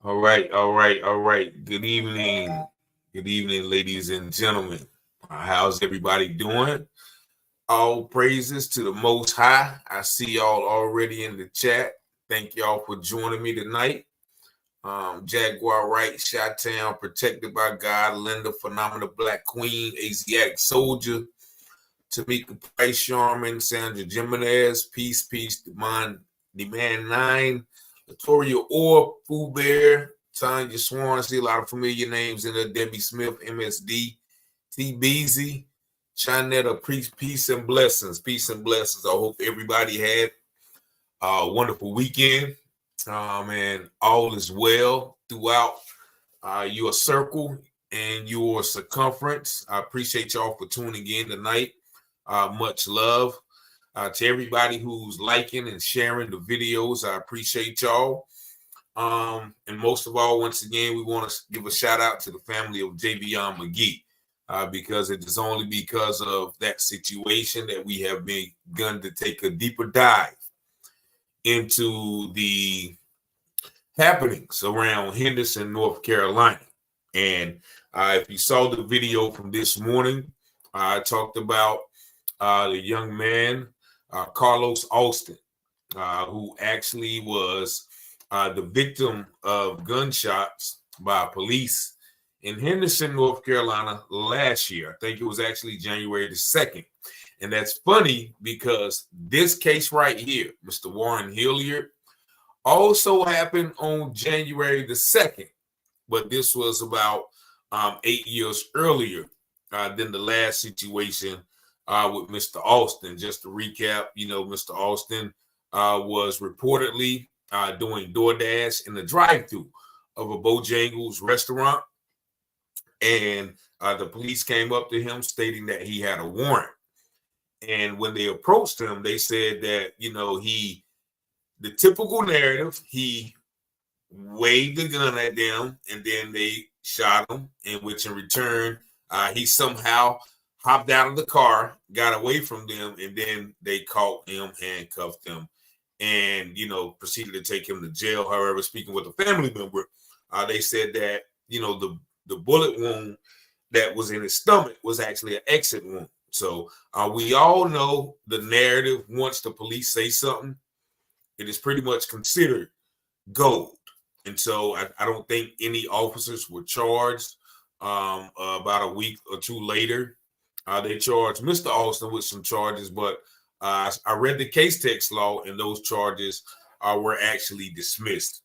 All right, all right, all right. Good evening. Good evening, ladies and gentlemen. How's everybody doing? All praises to the Most High. I see y'all already in the chat. Thank y'all for joining me tonight. Jaguar Wright, Chi-Town, Protected by God, Linda, Phenomenal Black Queen, Asiatic Soldier, Tamika Price Sharman, Sandra Jimenez, Peace, Demand 9, Latoria Orr, Pooh Bear, Tanya Swan, see a lot of familiar names in there, Debbie Smith, MSD, T. Beasy, Shinetta, peace and blessings. Peace and blessings. I hope everybody had a wonderful weekend. And all is well throughout your circle and your circumference. I appreciate y'all for tuning in tonight. Much love to everybody who's liking and sharing the videos. I appreciate y'all. And most of all, once again, we want to give a shout out to the family of Javion McGee because it is only because of that situation that we have begun to take a deeper dive into the happenings around Henderson, North Carolina. And if you saw the video from this morning, I talked about the young man, Carlos Austin, who actually was the victim of gunshots by police in Henderson, North Carolina last year. I think it was actually January the 2nd. And that's funny because this case right here, Mr. Warren Hilliard, also happened on January the 2nd. But this was about 8 years earlier than the last situation with Mr. Austin. Just to recap, Mr. Austin was reportedly doing DoorDash in the drive-thru of a Bojangles restaurant. And the police came up to him stating that he had a warrant. And when they approached him, they said that, the typical narrative, he waved the gun at them and then they shot him, in which in return, he somehow hopped out of the car, got away from them, and then they caught him, handcuffed him, and, proceeded to take him to jail. However, speaking with a family member, they said that, the bullet wound that was in his stomach was actually an exit wound. So we all know the narrative. Once the police say something, it is pretty much considered gold. And so I don't think any officers were charged. About a week or two later, they charged Mr. Austin with some charges, but I read the case text law and those charges were actually dismissed.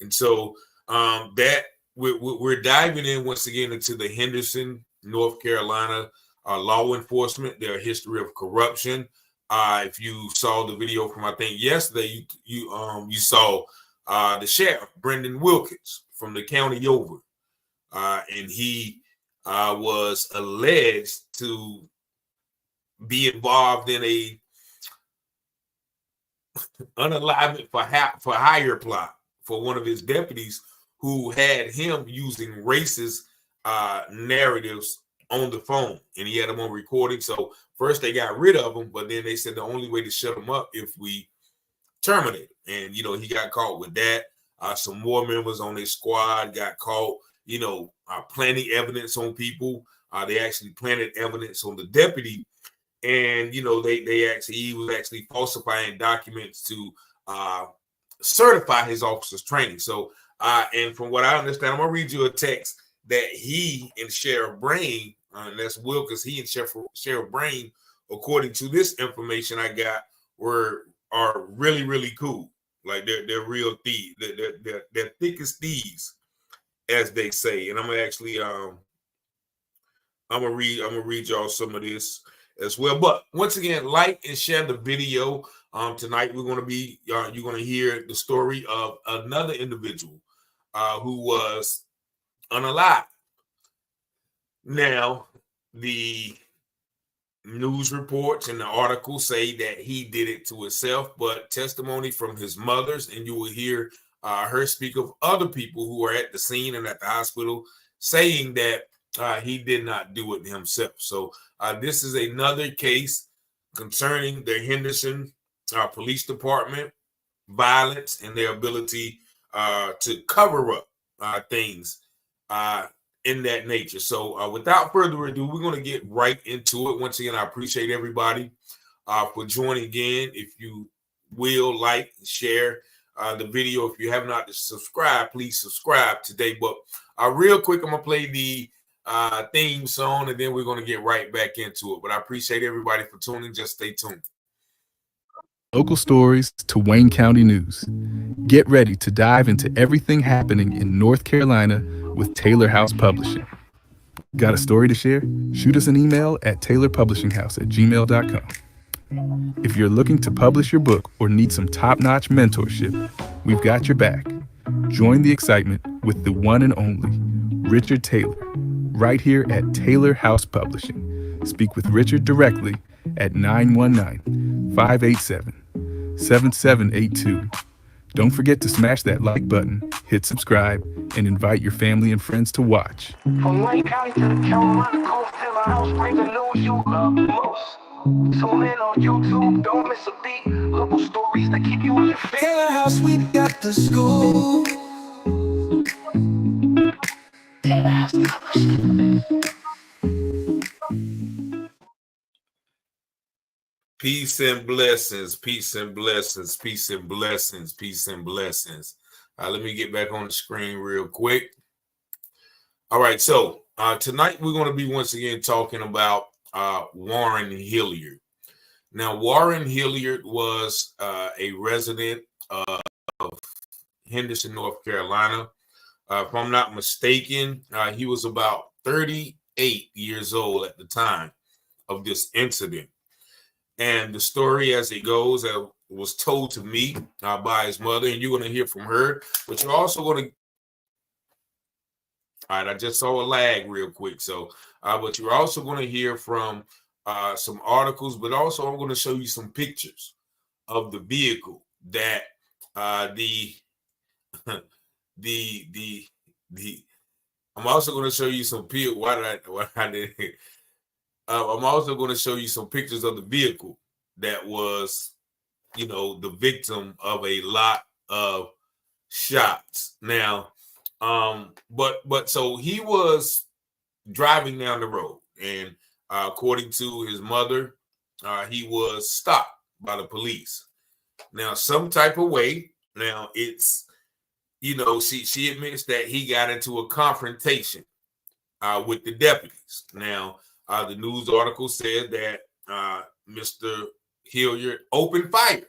And so that we're diving in once again into the Henderson, North Carolina law enforcement, their history of corruption. If you saw the video from, I think, yesterday, you saw the sheriff, Brendan Wilkins, from the county over. And he was alleged to be involved in a unalignment for hire plot for one of his deputies who had him using racist narratives on the phone, and he had them on recording. So first they got rid of him, but then they said the only way to shut him up if we terminate him. And he got caught with that. Some more members on his squad got caught, planting evidence on people. They actually planted evidence on the deputy, and he was actually falsifying documents to certify his officers' training. So and from what I understand, I'm gonna read you a text that he and Sheriff Brain, that's Wilkins, he and Sheriff Brain, according to this information I got, are really, really cool. Like they're real thieves. They're thick as thieves, as they say. And I'm gonna actually I'm gonna read y'all some of this as well. But once again, like and share the video. Tonight we're gonna be you're gonna hear the story of another individual who was unalive. Now, the news reports and the articles say that he did it to himself, but testimony from his mother's, and you will hear her speak of other people who are at the scene and at the hospital saying that he did not do it himself. So this is another case concerning the Henderson Police Department, violence, and their ability to cover up things in that nature. So without further ado, we're going to get right into it. Once again, I appreciate everybody for joining again. If you will like, share the video. If you have not subscribed, please subscribe today. But real quick, I'm going to play the theme song, and then we're going to get right back into it. But I appreciate everybody for tuning. Just stay tuned. Local stories to Wayne County news. Get ready to dive into everything happening in North Carolina with Taylor House Publishing. Got a story to share? Shoot us an email at taylorpublishinghouse@gmail.com. If you're looking to publish your book or need some top-notch mentorship, we've got your back. Join the excitement with the one and only Richard Taylor, right here at Taylor House Publishing. Speak with Richard directly at 919-587-7782. Don't forget to smash that like button, hit subscribe, and invite your family and friends to watch. From Wayne County to the Carolina coast, Taylor House brings the news you love most. Tune in on YouTube, don't miss a beat. Local stories that keep you on your feet. Taylor House, we got the school. Taylor House Publishing. Peace and blessings, peace and blessings, peace and blessings, peace and blessings. Let me get back on the screen real quick. All right, so tonight we're going to be once again talking about Warren Hilliard. Now, Warren Hilliard was a resident of Henderson, North Carolina. If I'm not mistaken, he was about 38 years old at the time of this incident. And the story as it goes was told to me by his mother, and you're going to hear from her. But you're also going to... All right, I just saw a lag real quick. So, but you're also going to hear from some articles, but also I'm going to show you some pictures of the vehicle that I'm also going to show you some I'm also going to show you some pictures of the vehicle that was, the victim of a lot of shots. Now, but so he was driving down the road, and according to his mother, he was stopped by the police. Now, some type of way. Now, it's, she admits that he got into a confrontation with the deputies. Now, the news article said that Mr. Hilliard opened fire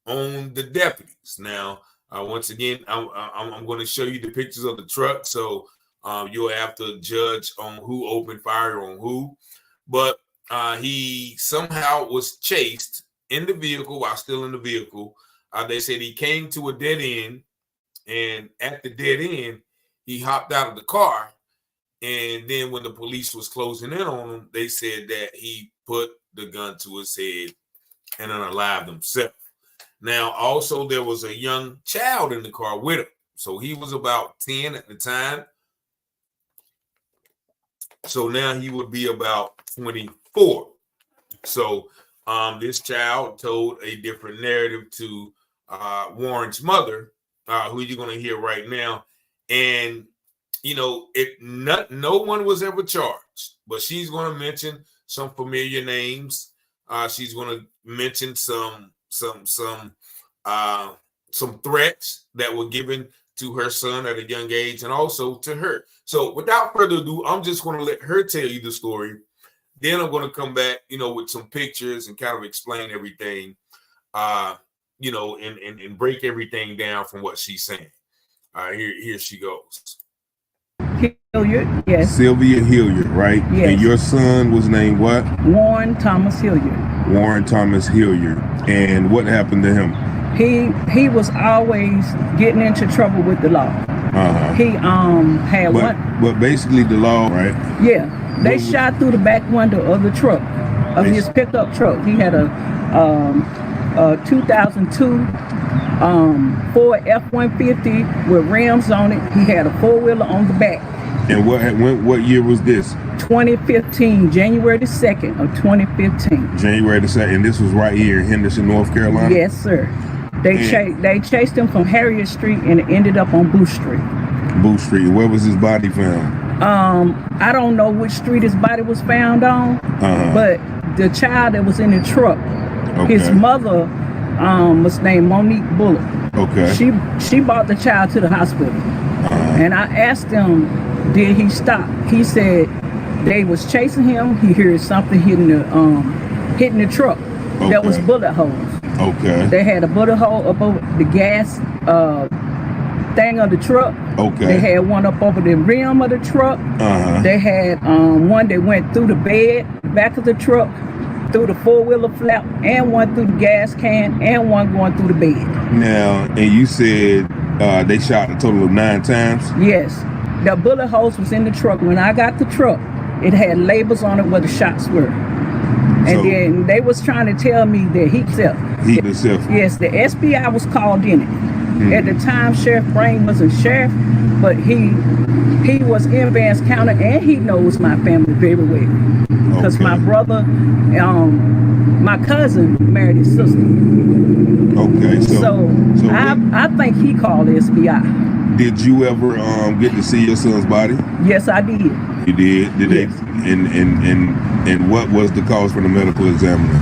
on the deputies. Now, once again, I'm going to show you the pictures of the truck, so you'll have to judge on who opened fire on who. But he somehow was chased in the vehicle while still in the vehicle. They said he came to a dead end, and at the dead end, he hopped out of the car. And then when the police was closing in on him, they said that he put the gun to his head and unalived himself. Now, also, there was a young child in the car with him. So he was about 10 at the time. So now he would be about 24. So this child told a different narrative to Warren's mother, who you're going to hear right now. And no one was ever charged, but she's going to mention some familiar names. She's going to mention some threats that were given to her son at a young age, and also to her. So without further ado, I'm just going to let her tell you the story. Then I'm going to come back, with some pictures and kind of explain everything, and break everything down from what she's saying. Here she goes. Hilliard, yes. Sylvia Hilliard, right? Yes. And your son was named what? Warren Thomas Hilliard. Warren Thomas Hilliard. And what happened to him? He was always getting into trouble with the law. He had but basically the law, right? Yeah. They shot through the back window of the truck, of his pickup truck. He had a 2002 Ford F-150 with rims on it. He had a four-wheeler on the back. And what year was this? 2015, January the 2nd of 2015. January the 2nd. And this was right here in Henderson, North Carolina? Yes, sir. They chased him from Harriet Street and it ended up on Booth Street. Booth Street. Where was his body found? I don't know which street his body was found on, but the child that was in the truck, his mother was named Monique Bullock. Okay. She brought the child to the hospital, and I asked him, did he stop? He said they was chasing him. He heard something hitting the truck. That was bullet holes. Okay. They had a bullet hole up over the gas thing of the truck. Okay. They had one up over the rim of the truck. They had one that went through the bed, back of the truck, through the four-wheeler flap, and one through the gas can, and one going through the bed. Now, and you said they shot a total of 9 times? Yes. The bullet holes was in the truck. When I got the truck, it had labels on it where the shots were. And then they was trying to tell me that he himself. Yes, the SBI was called in it. At the time, Sheriff Brain wasn't sheriff, but he was in Vance County, and he knows my family very well. Because my brother, my cousin married his sister. Okay, so I think he called the SBI. Did you ever get to see your son's body? Yes, I did. You did? Did yes. They? And what was the cause for the medical examiner?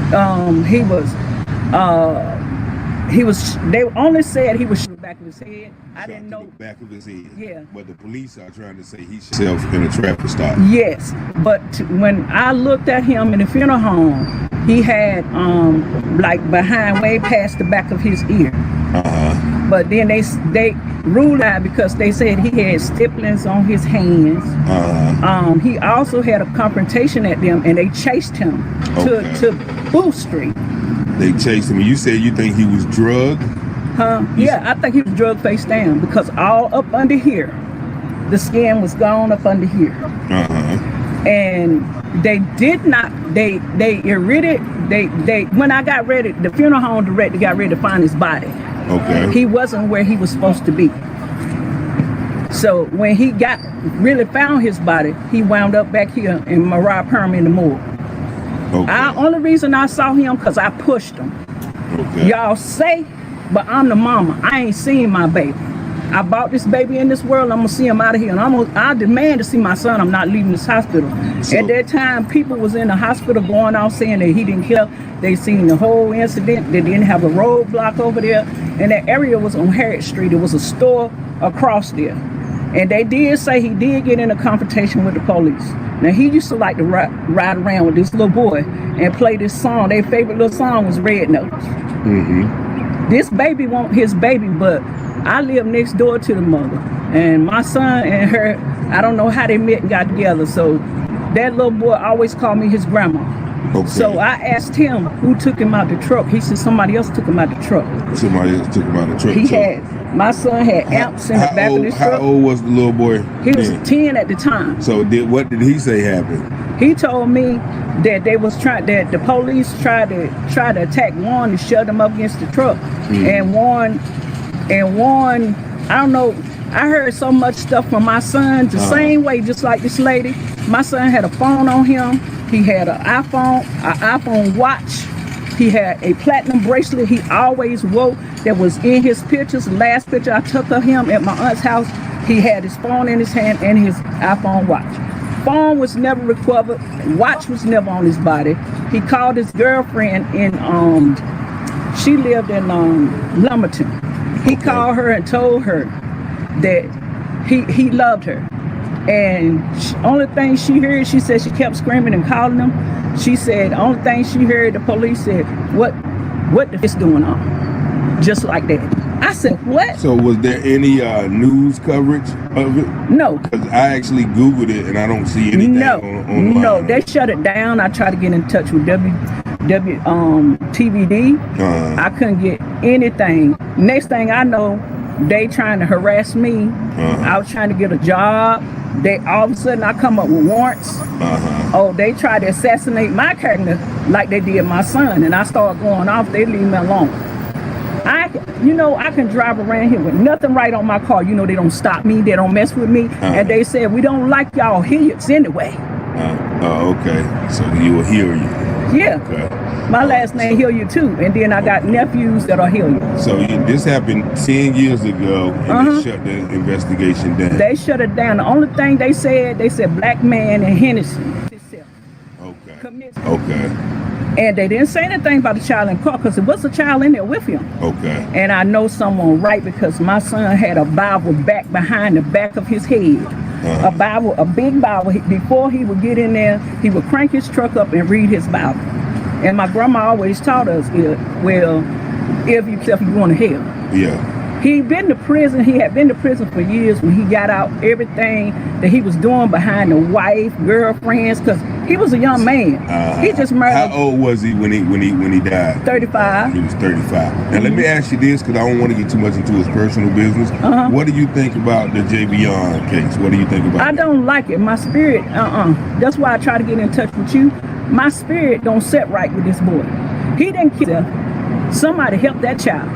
They only said he was shot in the back of his head. I didn't know. The back of his head. Yeah. But the police are trying to say he shot himself in a traffic stop. Yes, but when I looked at him in the funeral home, he had like behind way past the back of his ear. But then they ruled out because they said he had stipplings on his hands. He also had a confrontation at them, and they chased him to Booth Street. They chased him. You said you think he was drugged? Yeah, I think he was drugged face down because all up under here, the skin was gone up under here. And they did not. They when I got ready, the funeral home director got ready to find his body. Okay. He wasn't where he was supposed to be. So when he really found his body, he wound up back here in Mariah Perm in the morgue. Okay. Only reason I saw him because I pushed him. Okay. Y'all say, but I'm the mama. I ain't seen my baby. I brought this baby in this world. I'm gonna see him out of here, and I demand to see my son. I'm not leaving this hospital. At that time, people was in the hospital going out saying that he didn't kill. They seen the whole incident. They didn't have a roadblock over there, and that area was on Harriet Street. It was a store across there, and they did say he did get in a confrontation with the police. Now he used to like to ride around with this little boy and play this song. Their favorite little song was Red Nose. This baby want his baby, but I live next door to the mother, and my son and her, I don't know how they met and got together. So that little boy always called me his grandma. Okay. So I asked him who took him out the truck. He said somebody else took him out the truck. Somebody else took him out the truck. My son had amps in the back of his truck. How old was the little boy? He was 10 at the time. So what did he say happened? He told me that that the police tried to attack Warren and shove him up against the truck. And Warren, I don't know, I heard so much stuff from my son the same way, just like this lady. My son had a phone on him. He had an iPhone watch. He had a platinum bracelet he always wore that was in his pictures. The last picture I took of him at my aunt's house, he had his phone in his hand and his iPhone watch. Phone was never recovered. Watch was never on his body. He called his girlfriend in, she lived in Lumberton. He called her and told her that he loved her. And only thing she heard, she said she kept screaming and calling him. She said only thing she heard, the police said, what the f*** going on? Just like that. I said, what? So was there any news coverage of it? No. Because I actually Googled it and I don't see anything online. No, they shut it down. I tried to get in touch with TVD. I couldn't get anything. Next thing I know, they trying to harass me. I was trying to get a job. They all of a sudden I come up with warrants. Oh, they tried to assassinate my character like they did my son, and I started going off. They leave me alone. I can drive around here with nothing right on my car. They don't stop me. They don't mess with me. And they said we don't like y'all Hilliards anyway. Okay. So you will hear you. Yeah. Okay. My last name Hilliard too, and then I got nephews that are Hilliard. So this happened 10 years ago, and they shut the investigation down. They shut it down. The only thing they said black man in Henderson. Okay. Okay. And they didn't say anything about the child in the car because there was a child in there with him. Okay. And I know someone right because my son had a Bible back behind the back of his head. A Bible, a big Bible. Before he would get in there, he would crank his truck up and read his Bible. And my grandma always taught us, well, if yourself, you're going to hell. Yeah. He'd been to prison. He had been to prison for years. When he got out, everything that he was doing behind the wife, girlfriends, because he was a young man. He just murdered. How old was he when he died? 35. He was 35. Now let me ask you this, because I don't want to get too much into his personal business. What do you think about the Javion case? What do you think about? I don't like it. My spirit, That's why I try to get in touch with you. My spirit don't set right with this boy. He didn't kill him. Somebody helped that child.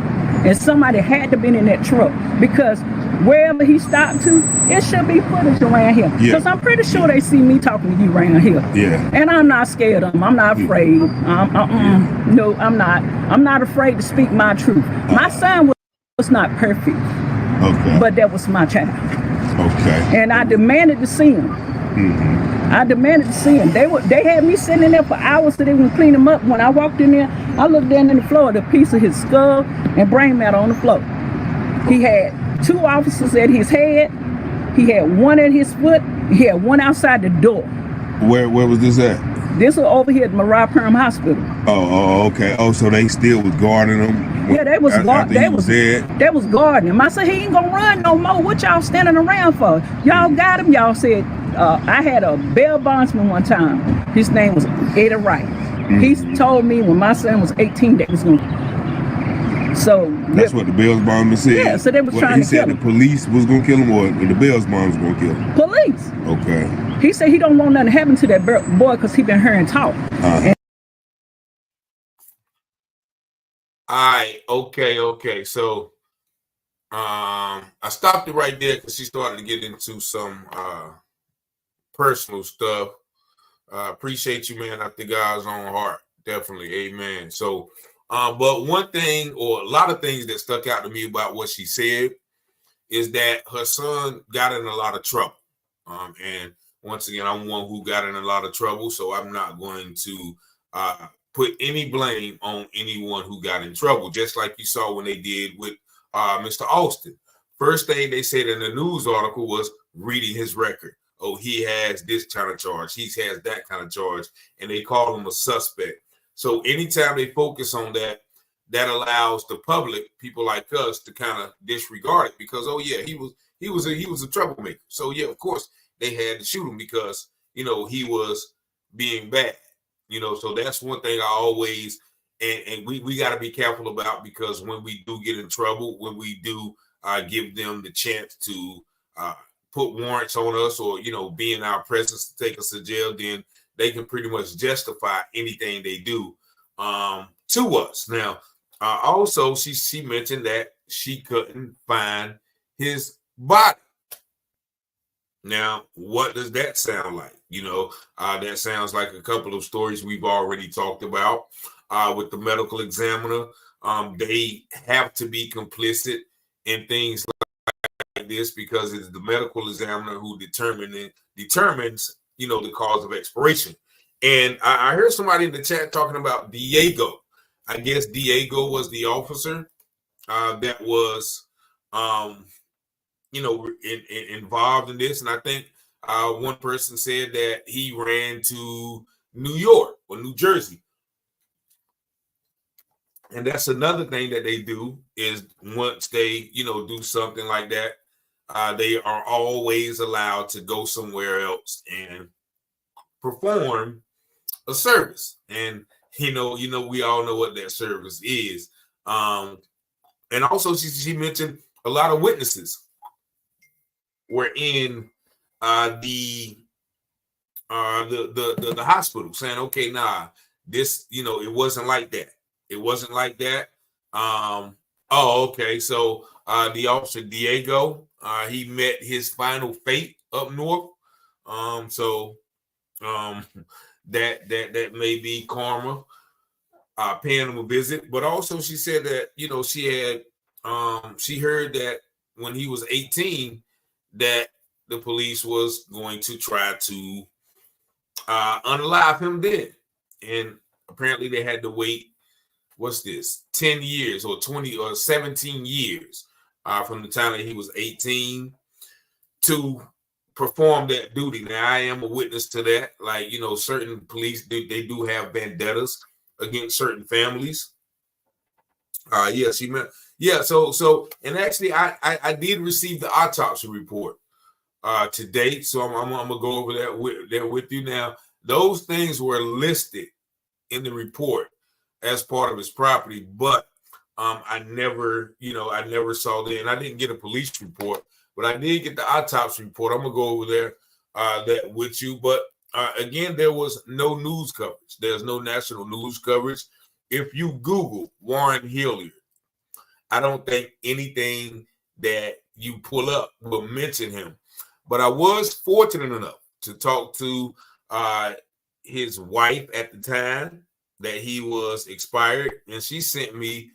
And somebody had to been in that truck because wherever he stopped to, it should be footage around here. Because I'm pretty sure they see me talking to you around here. Yeah. And I'm not scared of them. I'm not afraid. No, I'm not. I'm not afraid to speak my truth. My son was not perfect. Okay. But that was my child. Okay. And I demanded to see him. I demanded to see him. They had me sitting in there for hours so they would clean him up. When I walked in there, I looked down in the floor, the piece of his skull and brain matter on the floor. He had 2 officers at his head. He had 1 at his foot. He had 1 outside the door. Where was this at? This was over here at Mariah Perham Hospital. Oh, okay. Oh, so they still was guarding him? Yeah, they was guarding him. I said, he ain't gonna run no more. What y'all standing around for? Y'all got him. Y'all said, I had a bail bondsman one time. His name was Eddie Wright. He told me when my son was 18 that he was gonna. So that's what the bail bondsman said. Yeah, so they was trying to kill him. He said the police was gonna kill him, or the bail bondsman was gonna kill him. Police. Okay. He said he don't want nothing to happen to that boy because he been hearing talk. All right, okay. So I stopped it right there because she started to get into some personal stuff. Appreciate you, man. After God's own heart, definitely, amen. So, but one thing, or a lot of things that stuck out to me about what she said, is that her son got in a lot of trouble. And once again, I'm one who got in a lot of trouble, so I'm not going to put any blame on anyone who got in trouble, just like you saw when they did with Mr. Austin. First thing they said in the news article was reading his record. Oh, he has this kind of charge. He has that kind of charge. And they call him a suspect. So anytime they focus on that, that allows the public, people like us, to kind of disregard it because, oh yeah, he was a troublemaker. So yeah, of course they had to shoot him because, he was being bad. So that's one thing I always, and we got to be careful about, because when we do get in trouble, when we do give them the chance to put warrants on us or, be in our presence to take us to jail, then they can pretty much justify anything they do to us. Now, also, she mentioned that she couldn't find his body. Now, what does that sound like? That sounds like a couple of stories we've already talked about with the medical examiner. They have to be complicit in things like this because it's the medical examiner who determines, the cause of expiration. And I heard somebody in the chat talking about Diego. I guess Diego was the officer that was, involved in this. And I think one person said that he ran to New York or New Jersey. And that's another thing that they do is once they, do something like that, they are always allowed to go somewhere else and perform a service. And, we all know what that service is. And also she mentioned a lot of witnesses were in the hospital saying, okay, nah, this, it wasn't like that. It wasn't like that. Okay. So the officer Diego, he met his final fate up north. that may be karma, paying him a visit. But also she said that, you know, she heard that when he was 18 that the police was going to try to unalive him then. And apparently they had to wait, 10 years or 20 or 17 years from the time that he was 18 to perform that duty. Now, I am a witness to that. Like, you know, certain police, they do have vendettas against certain families. So, and actually, I did receive the autopsy report to date. So I'm gonna go over that with you now. Those things were listed in the report as part of his property, but I never saw that, and I didn't get a police report, but I did get the autopsy report. I'm gonna go over there that with you. But again, there was no news coverage. There's no national news coverage. If you Google Warren Hilliard, I don't think anything that you pull up will mention him. But I was fortunate enough to talk to his wife at the time that he was expired, and she sent me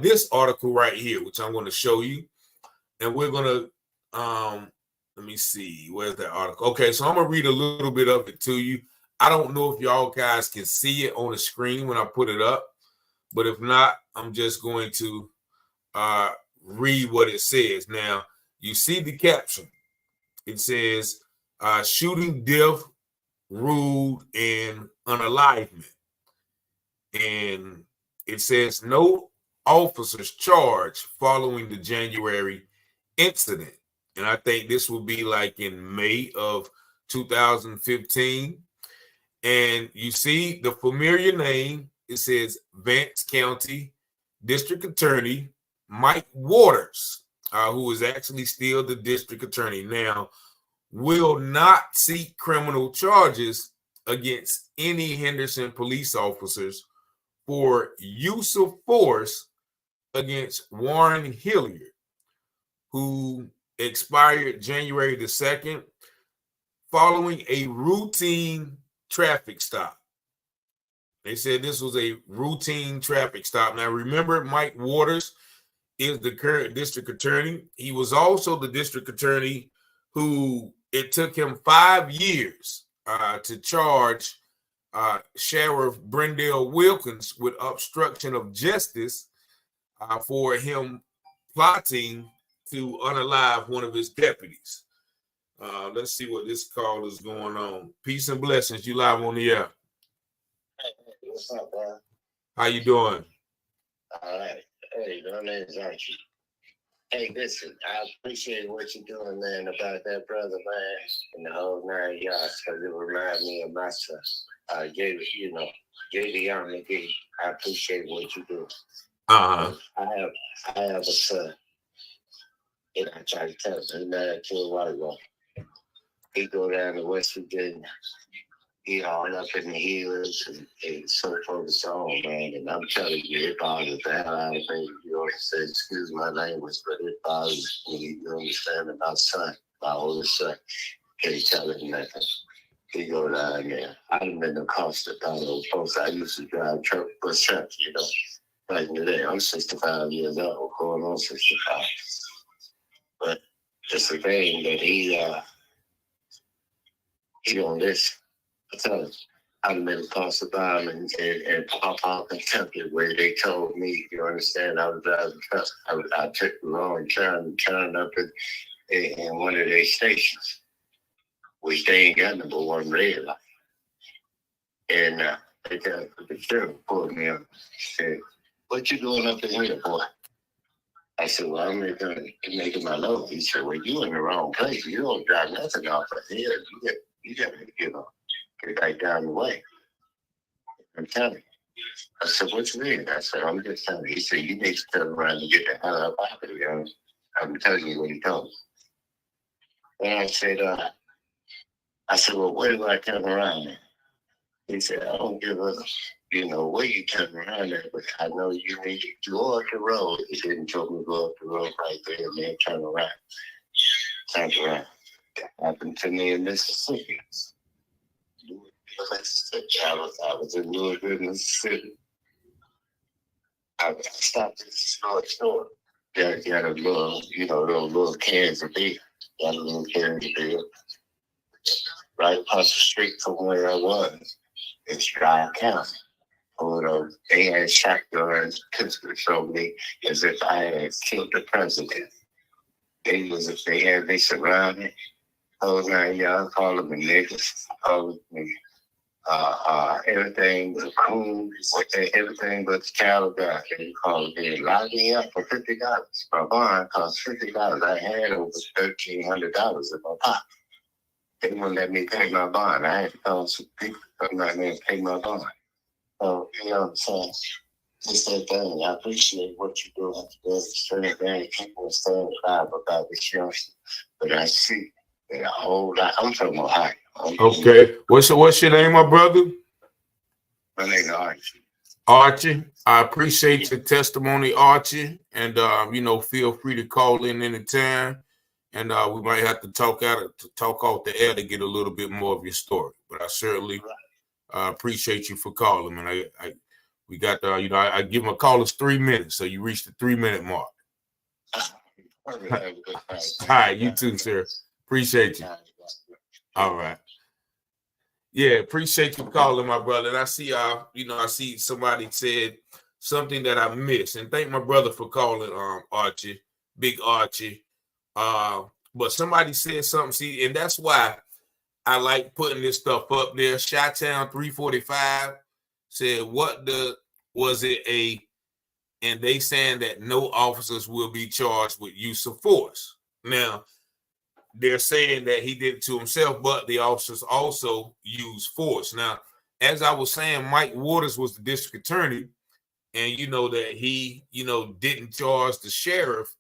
this article right here, which I'm going to show you. And we're going to, let me see, where's that article? Okay, so I'm going to read a little bit of it to you. I don't know if y'all guys can see it on the screen when I put it up, but if not, I'm just going to read what it says. Now, you see the caption. It says, shooting death ruled in unalivement. And it says, no officers charged following the January incident. And I think this will be like in May of 2015. And you see the familiar name. It says Vance County District Attorney Mike Waters, who is actually still the district attorney now, will not seek criminal charges against any Henderson police officers for use of force against Warren Hilliard, who expired January the 2nd following a routine traffic stop. They said this was a routine traffic stop. Now, remember, Mike Waters is the current district attorney. He was also the district attorney who it took him 5 years to charge Sheriff Brendell Wilkins with obstruction of justice for him plotting to unalive one of his deputies. Let's see what this call is going on. Peace and blessings. You live on the air. Hey, what's up, bro? How you doing? All right. Hey, my name's Archie. Hey, listen, I appreciate what you're doing, man, about that brother, man, and the whole 9 yards, because it reminds me of my son. Young McGee. I appreciate what you do. I have a son, and I try to tell him, he's married to a white woman. He go down to West Virginia. He all up in the hills and so focused on, man. And I'm telling you, it bothers the hell out of me. You know what I'm saying? Excuse my language, but it bothers me. You understand? About son, my oldest son. Can't tell him nothing. He go down there. I done been to Costa those folks. I used to drive bus trucks, you know. Back in the day, I'm 65 years old, going on 65. But it's a thing that he don't listen. I tell him, I'm in Costa Bottom and Pop Out Kentucky, where they told me, you understand, I was driving truck. I took the wrong turn up in one of their stations, which they ain't got number one red light. And the sheriff pulled me up and said, "What you doing up in here, boy?" I said, "Well, I'm making my load." He said, "Well, you in the wrong place. You don't drive nothing off of here. You got to get right down the way." I'm telling you. I said, "What you mean?" I said, "I'm just telling you." He said, "You need to turn around and get the hell out of here." I'm telling you what he told me. And I said, "Well, where do I turn around at?" He said, "I don't give a, where you turn around at, but I know you need to go up the road." He didn't tell me to go up the road right there and then turn around. Turn around. That happened to me in Mississippi. I was in Louisville, Mississippi. I stopped at the store. Got a little, those little cans of beer. Got a little can of beer. Right across the street from where I was. It's Dry County. They had shotguns, pistols showed me as if I had killed the president. They surrounded. Those 9 y'all calling me niggas, calling me everything but coon, everything but the cattle guy. They called me, lock me up for $50. My bond cost $50. I had over $1,300 in my pocket. They wouldn't let me pay my bond. I had to call some people to come out there and pay my bond. So, you know what I'm saying? Just that thing. I appreciate what you're doing. There's certain very people staying alive about this youngster. But I see that a whole lot. I'm from Ohio. Okay. What's your name, my brother? My name is Archie. Archie. I appreciate your testimony, Archie. And feel free to call in anytime. And we might have to talk off the air to get a little bit more of your story. But I certainly appreciate you for calling. And we got I give him a call. It's 3 minutes, so you reached the 3-minute mark. All right, you too, sir. Appreciate you. All right. Yeah, appreciate you calling, my brother. And I see I see somebody said something that I missed. And thank my brother for calling, Archie, Big Archie. But somebody said something, see, and that's why I like putting this stuff up there. Chi-Town 345 said, and they saying that no officers will be charged with use of force. Now, they're saying that he did it to himself, but the officers also used force. Now, as I was saying, Mike Waters was the district attorney, and that he, didn't charge the sheriff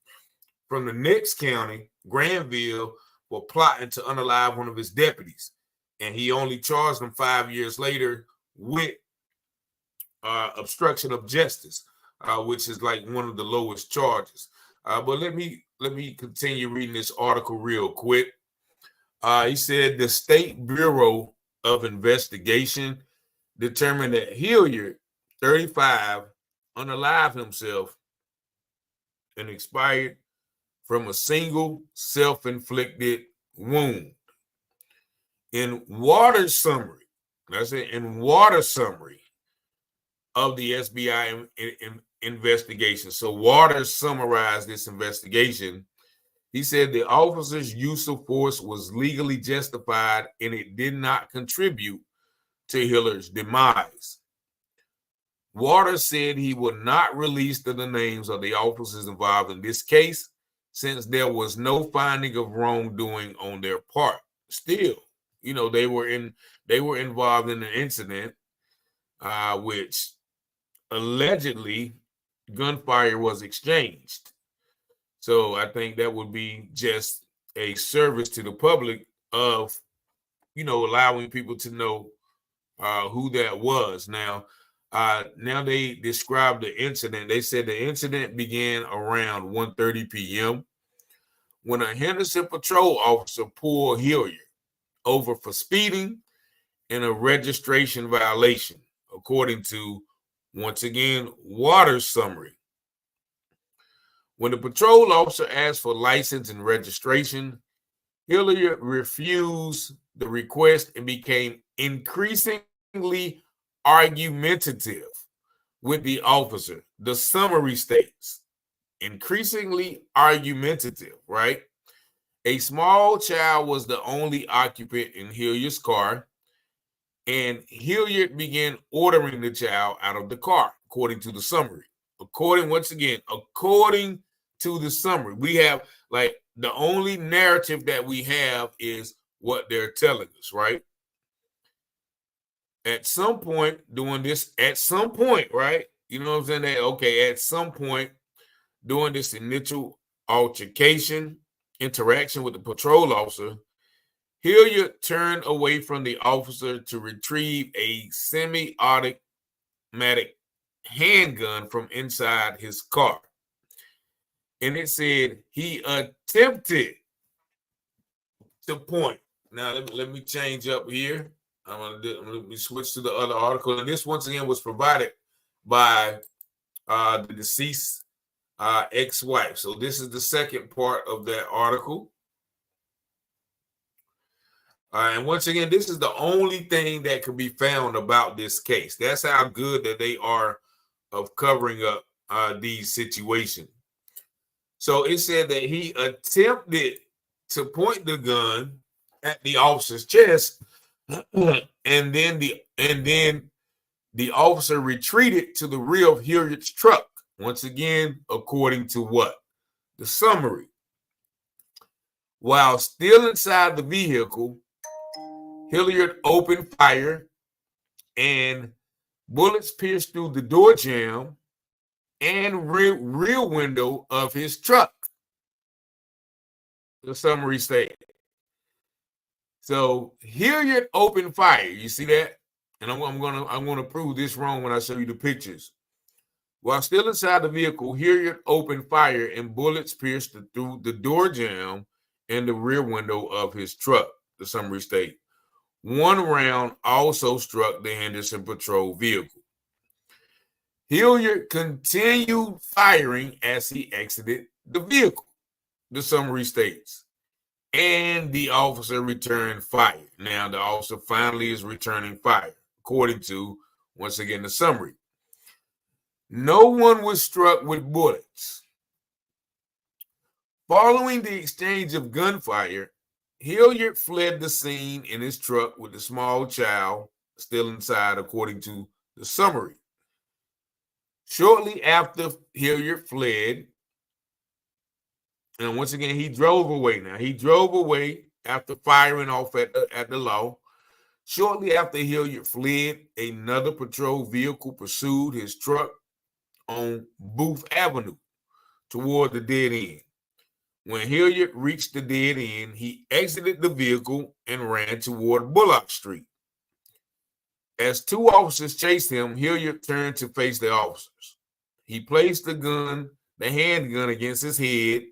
from the next county, Granville, for plotting to unalive one of his deputies. And he only charged him 5 years later with obstruction of justice, which is like one of the lowest charges. But let me continue reading this article real quick. He said the State Bureau of Investigation determined that Hilliard, 35, unalived himself and expired from a single self-inflicted wound. In water summary of the SBI investigation. So Waters summarized this investigation. He said the officer's use of force was legally justified and it did not contribute to Hilliard's demise. Waters said he would not release the names of the officers involved in this case since there was no finding of wrongdoing on their part. Still, they were involved in an incident which allegedly gunfire was exchanged. So I think that would be just a service to the public of, allowing people to know who that was. Now they described the incident. They said the incident began around 1:30 p.m. when a Henderson patrol officer pulled Hilliard over for speeding and a registration violation, according to, once again, Waters' summary. When the patrol officer asked for license and registration, Hilliard refused the request and became increasingly argumentative with the officer. The summary states, increasingly argumentative, right? A small child was the only occupant in Hilliard's car, and Hilliard began ordering the child out of the car, according to the summary. According to the summary, we have the only narrative that we have is what they're telling us, right? At some point during this, right? You know what I'm saying? Okay, at some point during this initial interaction with the patrol officer, Hilliard turned away from the officer to retrieve a semi-automatic handgun from inside his car. And it said he attempted to point. Now, let me change up here. I'm gonna switch to the other article, and this once again was provided by the deceased ex-wife. So this is the second part of that article. And once again, this is the only thing that can be found about this case. That's how good that they are of covering up these situations. So it said that he attempted to point the gun at the officer's chest, and then the officer retreated to the rear of Hilliard's truck. Once again, according to what? The summary. While still inside the vehicle, Hilliard opened fire and bullets pierced through the door jamb and rear window of his truck. The summary stated. So Hilliard opened fire. You see that? And I'm gonna prove this wrong when I show you the pictures. While still inside the vehicle, Hilliard opened fire and bullets pierced through the door jamb and the rear window of his truck. The summary states. One round also struck the Henderson patrol vehicle. Hilliard continued firing as he exited the vehicle, the summary states, and the officer returned fire. Now, the officer finally is returning fire, according to, once again, the summary. No one was struck with bullets. Following the exchange of gunfire, Hilliard fled the scene in his truck with the small child still inside, according to the summary. Shortly after Hilliard fled, and once again, he drove away. Now, he drove away after firing off at the law. Shortly after Hilliard fled, another patrol vehicle pursued his truck on Booth Avenue toward the dead end. When Hilliard reached the dead end, he exited the vehicle and ran toward Bullock Street. As two officers chased him, Hilliard turned to face the officers. He placed the handgun against his head,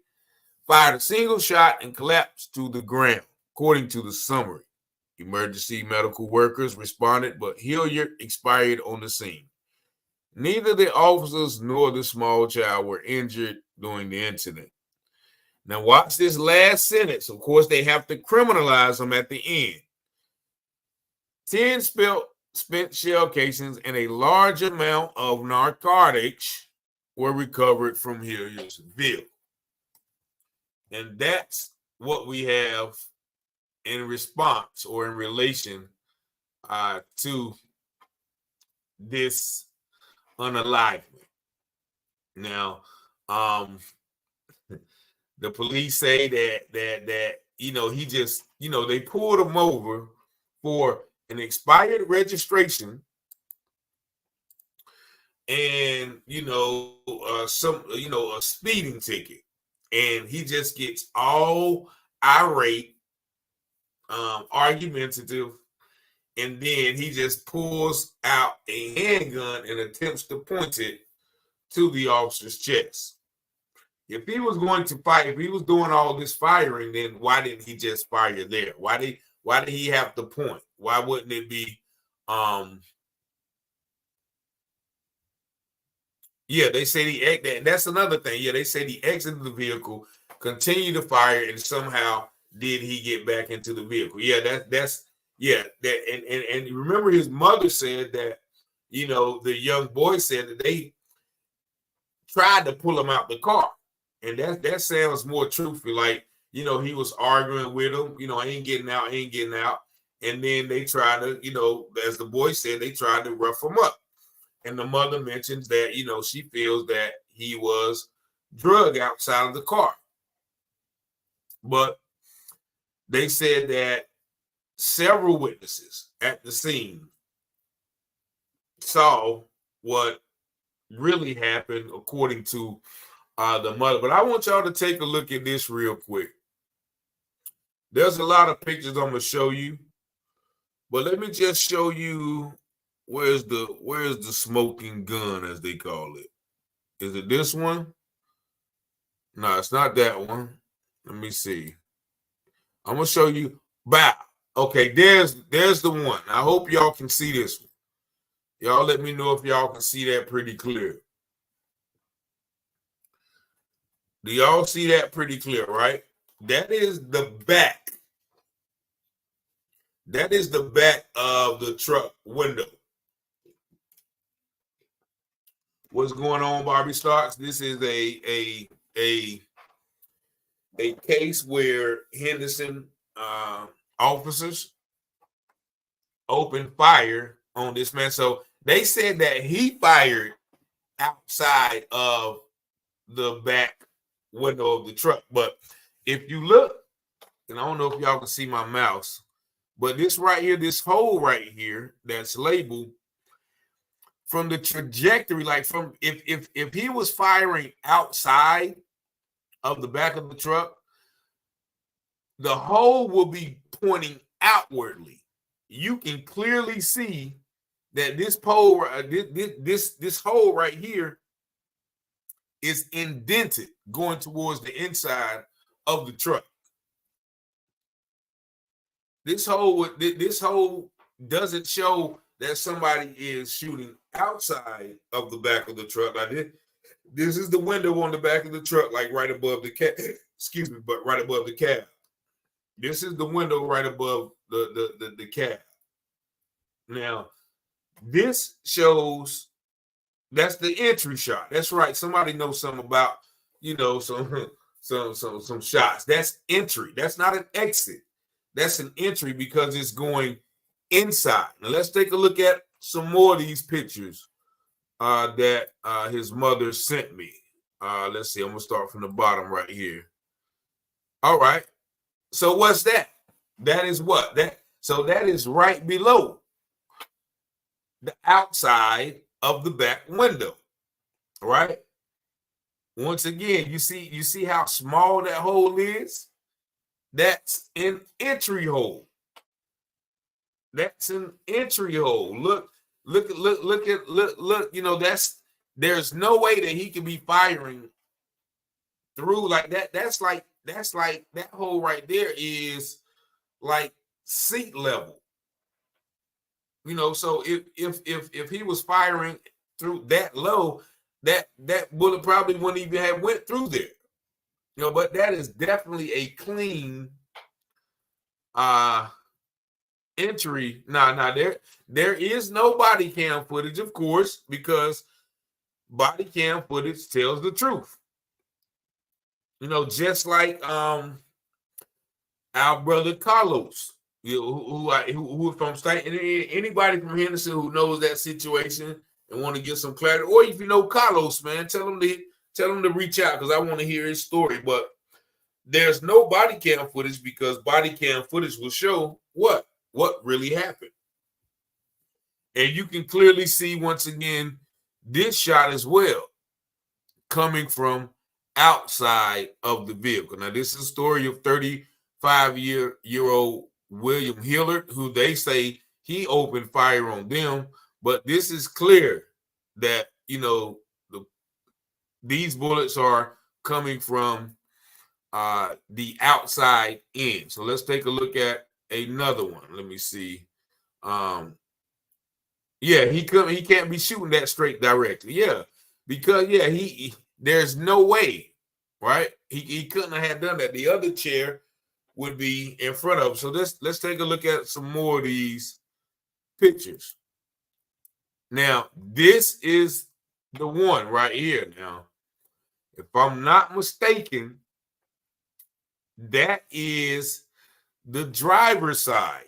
fired a single shot, and collapsed to the ground, according to the summary. Emergency medical workers responded, but Hilliard expired on the scene. Neither the officers nor the small child were injured during the incident. Now watch this last sentence. Of course, they have to criminalize them at the end. 10 spent shell casings and a large amount of narcotics were recovered from Hilliard's vehicle. And that's what we have in response or in relation to this unalivement. Now, the police say that he just, they pulled him over for an expired registration and a speeding ticket, and he just gets all irate, argumentative, and then he just pulls out a handgun and attempts to point it to the officer's chest. If he was going to fight, if he was doing all this firing, then why didn't he just fire there? Why did he have to point? Why wouldn't it be they say that's another thing. Yeah, they say he exited the vehicle, continued to fire, and somehow did he get back into the vehicle? Yeah, and remember his mother said that, the young boy said that they tried to pull him out the car. And that sounds more truthful, like, he was arguing with him, I ain't getting out. And then they tried to, as the boy said, they tried to rough him up. And the mother mentions that, she feels that he was drugged outside of the car. But they said that several witnesses at the scene saw what really happened, according to the mother. But I want y'all to take a look at this real quick. There's a lot of pictures I'm gonna show you, but let me just show you where's the smoking gun, as they call it. Is it this one? No, it's not that one. Let me see. I'm gonna show you. Bow. Okay, there's the one. I hope y'all can see this one. Y'all let me know if y'all can see that pretty clear. Do y'all see that pretty clear, right? That is the back. That is the back of the truck window. What's going on, Barbie Starks? This is a case where Henderson officers opened fire on this man. So they said that he fired outside of the back window of the truck. But if you look, and I don't know if y'all can see my mouse, but this right here, this hole right here that's labeled, from the trajectory, like from if he was firing outside of the back of the truck, the hole will be pointing outwardly. You can clearly see that this pole, this hole right here is indented going towards the inside of the truck. This hole doesn't show that somebody is shooting outside of the back of the truck. Like this is the window on the back of the truck, like right above the cab. Excuse me, but right above the cab. This is the window right above the cab. Now, this shows that's the entry shot. That's right. Somebody knows something about, some shots. That's entry. That's not an exit. That's an entry because it's going inside. Now let's take a look at some more of these pictures that his mother sent me. Let's see. I'm gonna start from the bottom right here. All right. So what's that? That is what? So that is right below the outside of the back window. Right? Once again, you see how small that hole is? That's an entry hole. That's an entry hole. Look, there's no way that he can be firing through like that. That's like that hole right there is like seat level. So if he was firing through that low, that bullet probably wouldn't even have went through there. But that is definitely a clean entry. There is no body cam footage, of course, because body cam footage tells the truth. Just like our brother Carlos, who from state, and anybody from Henderson who knows that situation and want to get some clarity, or if you know Carlos, man, tell him to reach out because I want to hear his story. But there's no body cam footage because body cam footage will show what really happened. And you can clearly see once again this shot as well coming from outside of the vehicle. Now, this is a story of 35-year-old William Hilliard, who they say he opened fire on them. But this is clear that, these bullets are coming from the outside in. So let's take a look at another one. Let me see. He can't be shooting that straight directly. Yeah, because there's no way, right? He couldn't have done that. The other chair would be in front of him. So let's take a look at some more of these pictures. Now, this is the one right here. Now, if I'm not mistaken, that is the driver's side.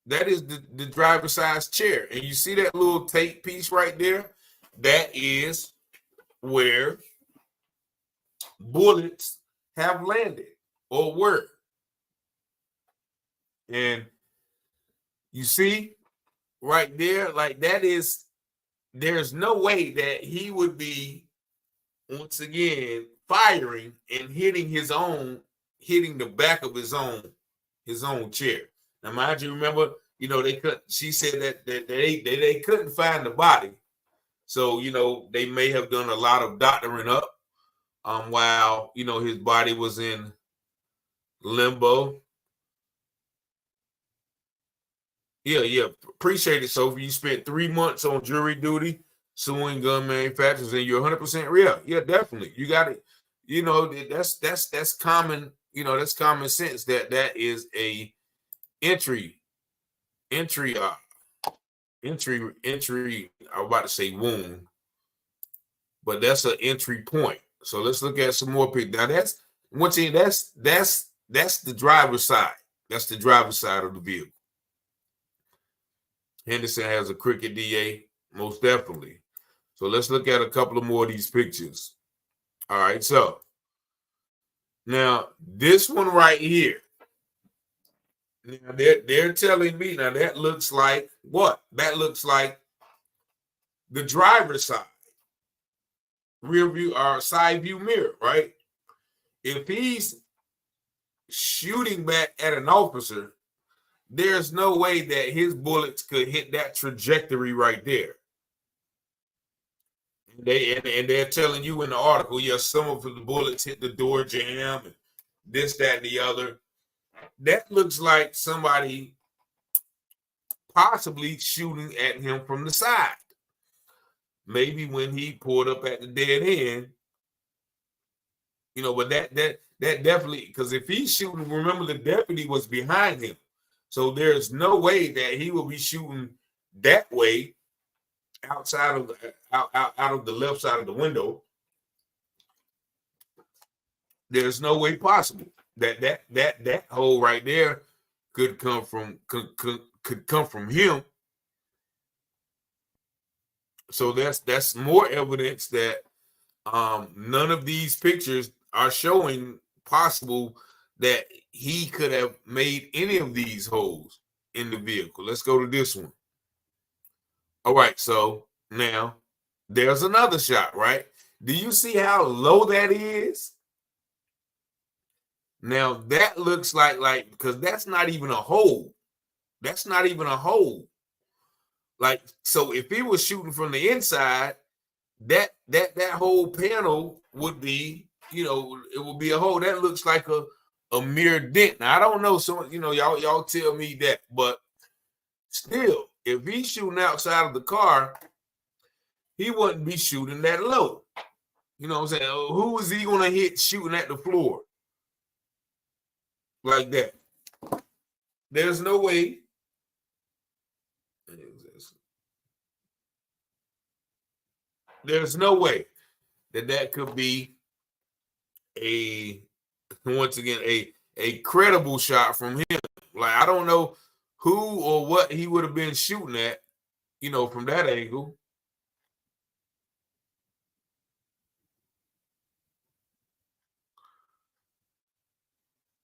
That is the driver's side chair. And you see that little tape piece right there? That is where bullets have landed or were. And you see right there, like there's no way that he would be, once again, firing and hitting the back of his own chair. Now, mind you, remember, she said that they couldn't find the body. So, they may have done a lot of doctoring up while, his body was in limbo. Yeah. Appreciate it, Sophie. You spent 3 months on jury duty suing gun manufacturers, and you're 100% real. Yeah, definitely. You got it. You know, that's common. You know, that's common sense. That is a entry. I was about to say wound, but that's an entry point. So let's look at some more pictures. Now that's once again, that's the driver's side. That's the driver's side of the vehicle. Henderson has a crooked DA, most definitely. So let's look at a couple of more of these pictures. All right, so now this one right here. Now they're telling me now that looks like what? That looks like the driver's side, rear view or side view mirror, right? If he's shooting back at an officer, there's no way that his bullets could hit that trajectory right there. They're telling you in the article, yeah, some of the bullets hit the door jamb, and this, that, and the other. That looks like somebody possibly shooting at him from the side. Maybe when he pulled up at the dead end, you know, but that definitely, because if he's shooting, remember the deputy was behind him. So there's no way that he will be shooting that way outside of out of the left side of the window. There's no way possible that hole right there could come from him. So that's more evidence that none of these pictures are showing possible that he could have made any of these holes in the vehicle. Let's go to this one. All right, so now there's another shot, right? Do you see how low that is? Now that looks like because that's not even a hole. That's not even a hole. Like, so if he was shooting from the inside, that whole panel would be, you know, it would be a hole. That looks like a mere dent. Now I don't know, so you know, y'all tell me that, but still, if he's shooting outside of the car, he wouldn't be shooting that low. You know what I'm saying? Who is he gonna hit shooting at the floor like that? There's no way. There's no way that could be once again a credible shot from him. Like, I don't know who or what he would have been shooting at, you know, from that angle.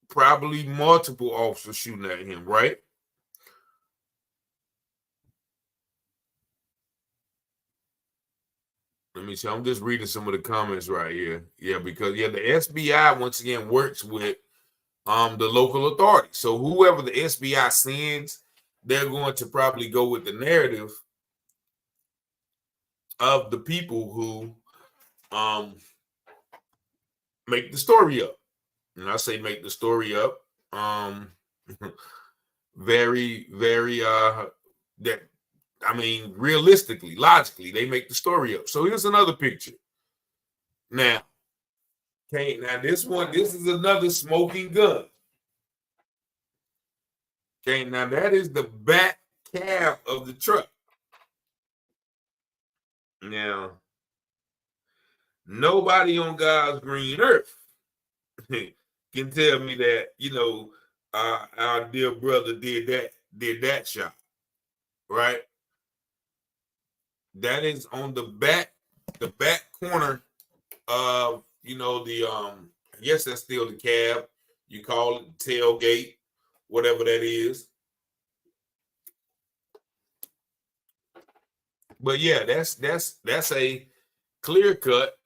Probably multiple officers shooting at him, right? Let me see. I'm just reading some of the comments right here. Yeah, because the SBI once again works with the local authority. So whoever the SBI sends, they're going to probably go with the narrative of the people who make the story up. And I say make the story up. Very, very that I mean, realistically, logically, they make the story up. So here's another picture. Now, now this is another smoking gun. Okay, now that is the back cab of the truck. Now, nobody on God's green earth can tell me that, you know, our dear brother did that shot, right? That is on the back corner of, you know, the I guess that's still the cab. You call it the tailgate, whatever that is. But yeah, that's a clear-cut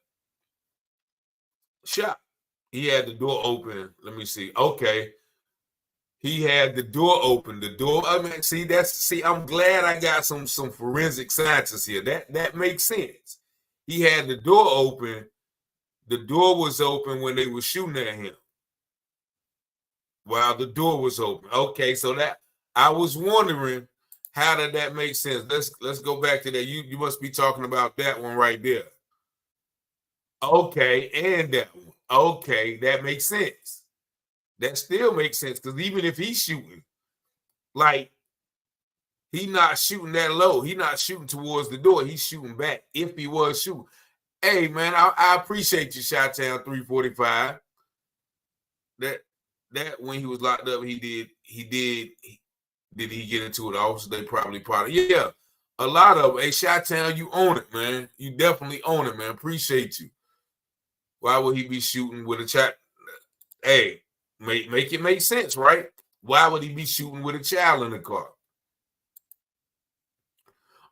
shot. He had the door open. Let me see. Okay. He had the door open. The door, I mean, I'm glad I got some forensic scientists here. That makes sense. He had the door open. The door was open when they were shooting at him. While the door was open. Okay, so that I was wondering How did that make sense? Let's go back to that. You must be talking about that one right there. Okay, and that one. Okay, that makes sense. That still makes sense because even if he's shooting, like he's not shooting that low. He's not shooting towards the door. He's shooting back. If he was shooting, hey man, I appreciate you, Chi-Town 345. That when he was locked up, did he get into it? Also, they probably yeah. A lot of hey, Chi-Town, you own it, man. You definitely own it, man. Appreciate you. Why would he be shooting with a child? Hey, make it make sense, right? Why would he be shooting with a child in the car?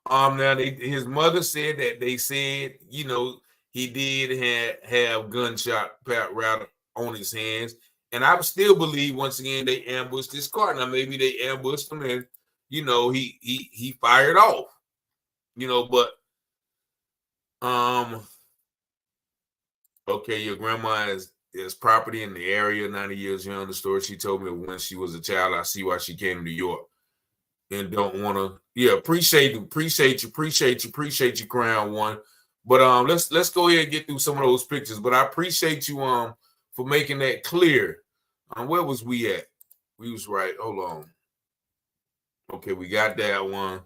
Now his mother said that they said, you know, he did have gunshot rather on his hands. And I still believe, once again, they ambushed his car. Now, maybe they ambushed him and, you know, he fired off. You know, but okay, your grandma is property in the area, 90 years young. The story she told me when she was a child. I see why she came to New York. And don't want to, yeah, appreciate you, Crown One. But let's go ahead and get through some of those pictures. But I appreciate you for making that clear. Where was we at? We was right. Hold on. Okay, we got that one.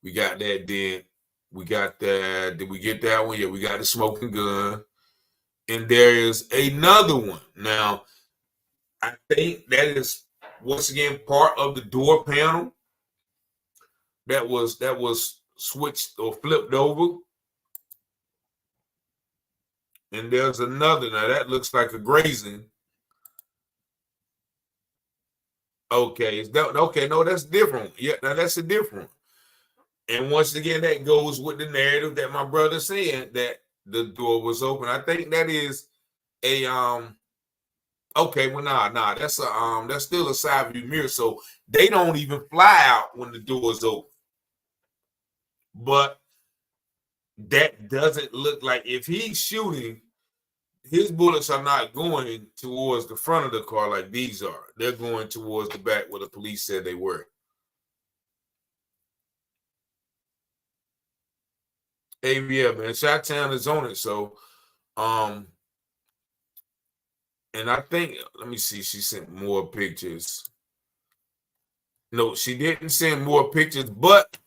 We got that dent. We got that. Did we get that one? Yeah, we got the smoking gun. And there is another one. Now, I think that is once again part of the door panel. That was switched or flipped over. And there's another. Now that looks like a grazing. Okay, okay, no, that's different. Yeah, now that's a different. And once again, that goes with the narrative that my brother said that the door was open. I think that is a okay, well, nah, that's still a side view mirror. So they don't even fly out when the door is open. But that doesn't look like, if he's shooting, his bullets are not going towards the front of the car like these are. They're going towards the back where the police said they were. Hey, yeah, man, Chi-Town is on it. So, and I think, let me see, she sent more pictures. No, she didn't send more pictures, but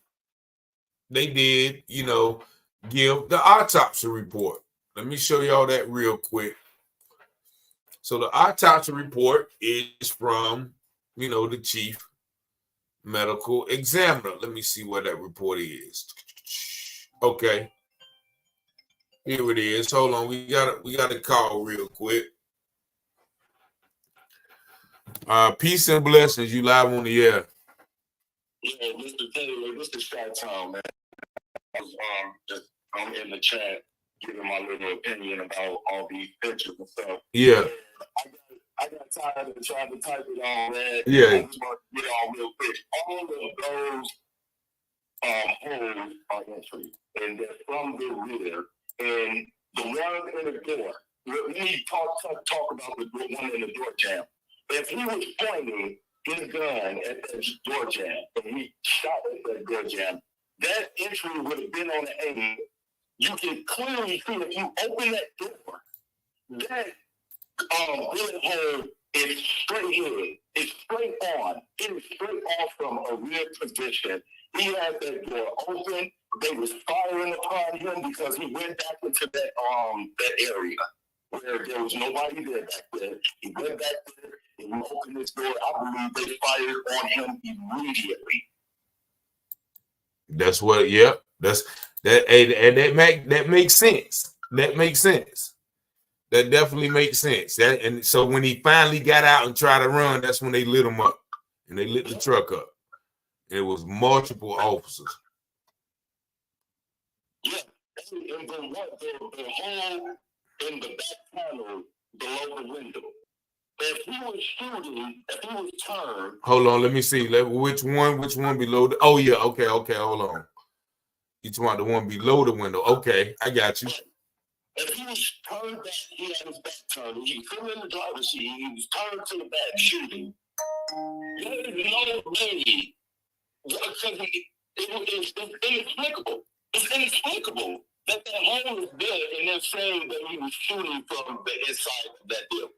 they did, you know, give the autopsy report. Let me show y'all that real quick. So the autopsy report is from, you know, the chief medical examiner. Let me see what that report is. Okay. Here it is. Hold on. We got a call real quick. Peace and blessings. You live on the air. Yeah, Mr. Taylor, this is Chi-Town, man. I'm in the chat giving my little opinion about all these pictures and stuff. Yeah. I got tired of trying to type it all, man. Yeah. I just want to get all real quick. All of those holes are entry, and they're from the rear. And the one in the door, let me talk about the one in the door jam. If he was pointing his gun at that door jam and he shot at that door jam, that entry would have been on the angle. You can clearly see if you open that door, that bullet hole is straight in. It's straight on. It is straight off from a rear position. He had that door open. They was firing upon him because he went back into that area where there was nobody there back there. He went back there and he opened this door. I believe they fired on him immediately. That's what. Yep. That's that. And that makes sense. That makes sense. That definitely makes sense. And so when he finally got out and tried to run, that's when they lit him up, and they lit the truck up. It was multiple officers. Yeah, and the hole in the back panel below the window. If he was shooting, if he was turned. Hold on, let me see. Which one below the? Oh yeah, okay. Hold on. You talking about the one below the window? Okay, I got you. If he was turned back, he had his back turned. He was sitting in the driver's seat. He was turned to the back shooting. There is no way It's inexplicable. It's inexplicable that hole is there, and they're saying that he was shooting from the inside of that building.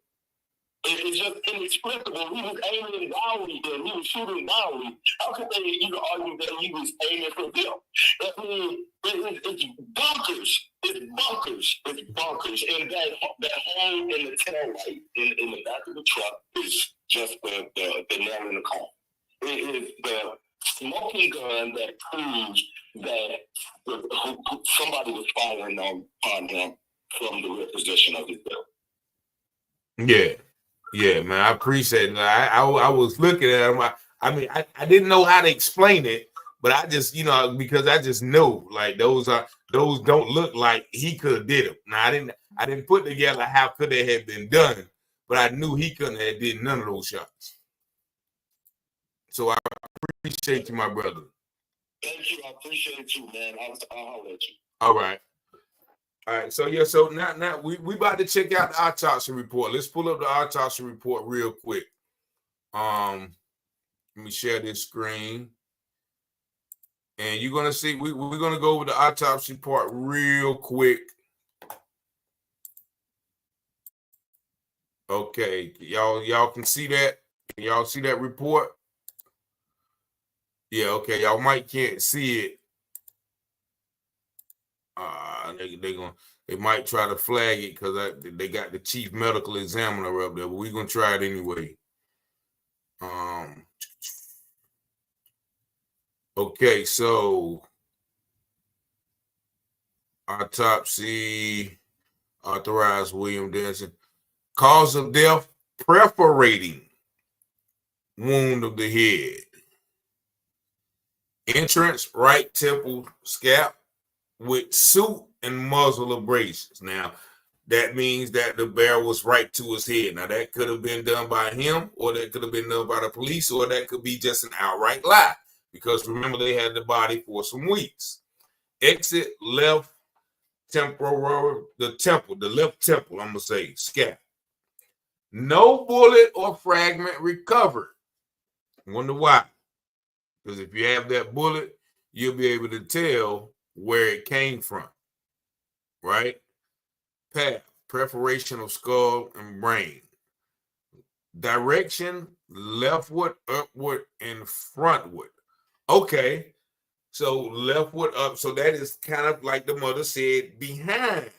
It's just inexplicable. He was aiming downward, and he was shooting downward. How could they even argue that he was aiming for them? I mean, it's bonkers. It's bonkers. It's bonkers. And that hole in the tail light in the back of the truck is just the nail in the coffin. It is the smoking gun that proves that somebody was firing on him from the rear position of his belt. Yeah, man, I appreciate it. I was looking at him. I didn't know how to explain it, but I just, because I just know, like, those don't look like he could have did them. Now I didn't put together how could they have been done, but I knew he couldn't have did none of those shots. So I appreciate you, my brother. Thank you. I appreciate it too, man. I'll holler at you. All right. So yeah, so now we about to check out the autopsy report. Let's pull up the autopsy report real quick. Let me share this screen. And you're gonna see we're gonna go over the autopsy part real quick. Okay, y'all can see that? Can y'all see that report? Yeah, okay, y'all might can't see it. They might try to flag it because they got the chief medical examiner up there, but we're gonna try it anyway. Okay, so autopsy authorized William Denson. Cause of death: perforating wound of the head. Entrance: right temple scalp with suit and muzzle abrasions. Now, that means that the barrel was right to his head. Now, that could have been done by him, or that could have been done by the police, or that could be just an outright lie. Because remember, they had the body for some weeks. Exit left temporal, the left temple, I'm going to say, scalp. No bullet or fragment recovered. Wonder why? Because if you have that bullet, you'll be able to tell where it came from, right? Path: perforation of skull and brain. Direction: leftward, upward, and frontward. Okay, so leftward up. So that is kind of like the mother said, behind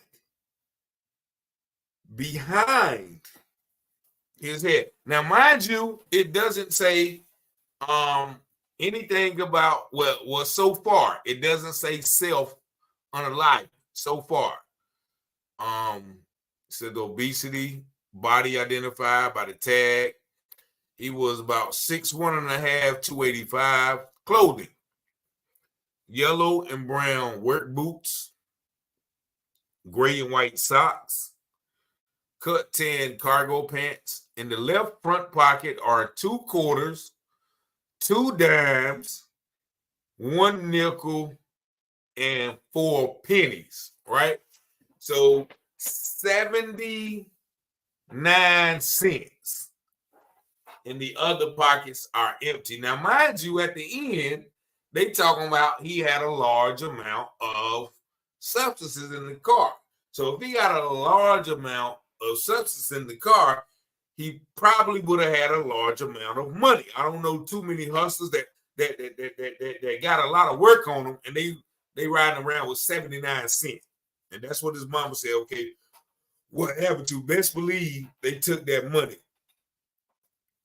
his head. Now, mind you, it doesn't say anything about, well, so far, it doesn't say self-unalive so far. Said obesity, body identified by the tag. He was about 6'1.5", 285. Clothing: yellow and brown work boots, gray and white socks, cut tan cargo pants. In the left front pocket are 2 quarters, 2 dimes, 1 nickel, and 4 pennies, right? So 79 cents. And the other pockets are empty. Now, mind you, at the end, they talking about he had a large amount of substances in the car. So if he got a large amount of substance in the car, he probably would have had a large amount of money. I don't know too many hustlers that got a lot of work on them, and they riding around with 79 cents. And that's what his mama said, okay, what happened to? Best believe they took that money.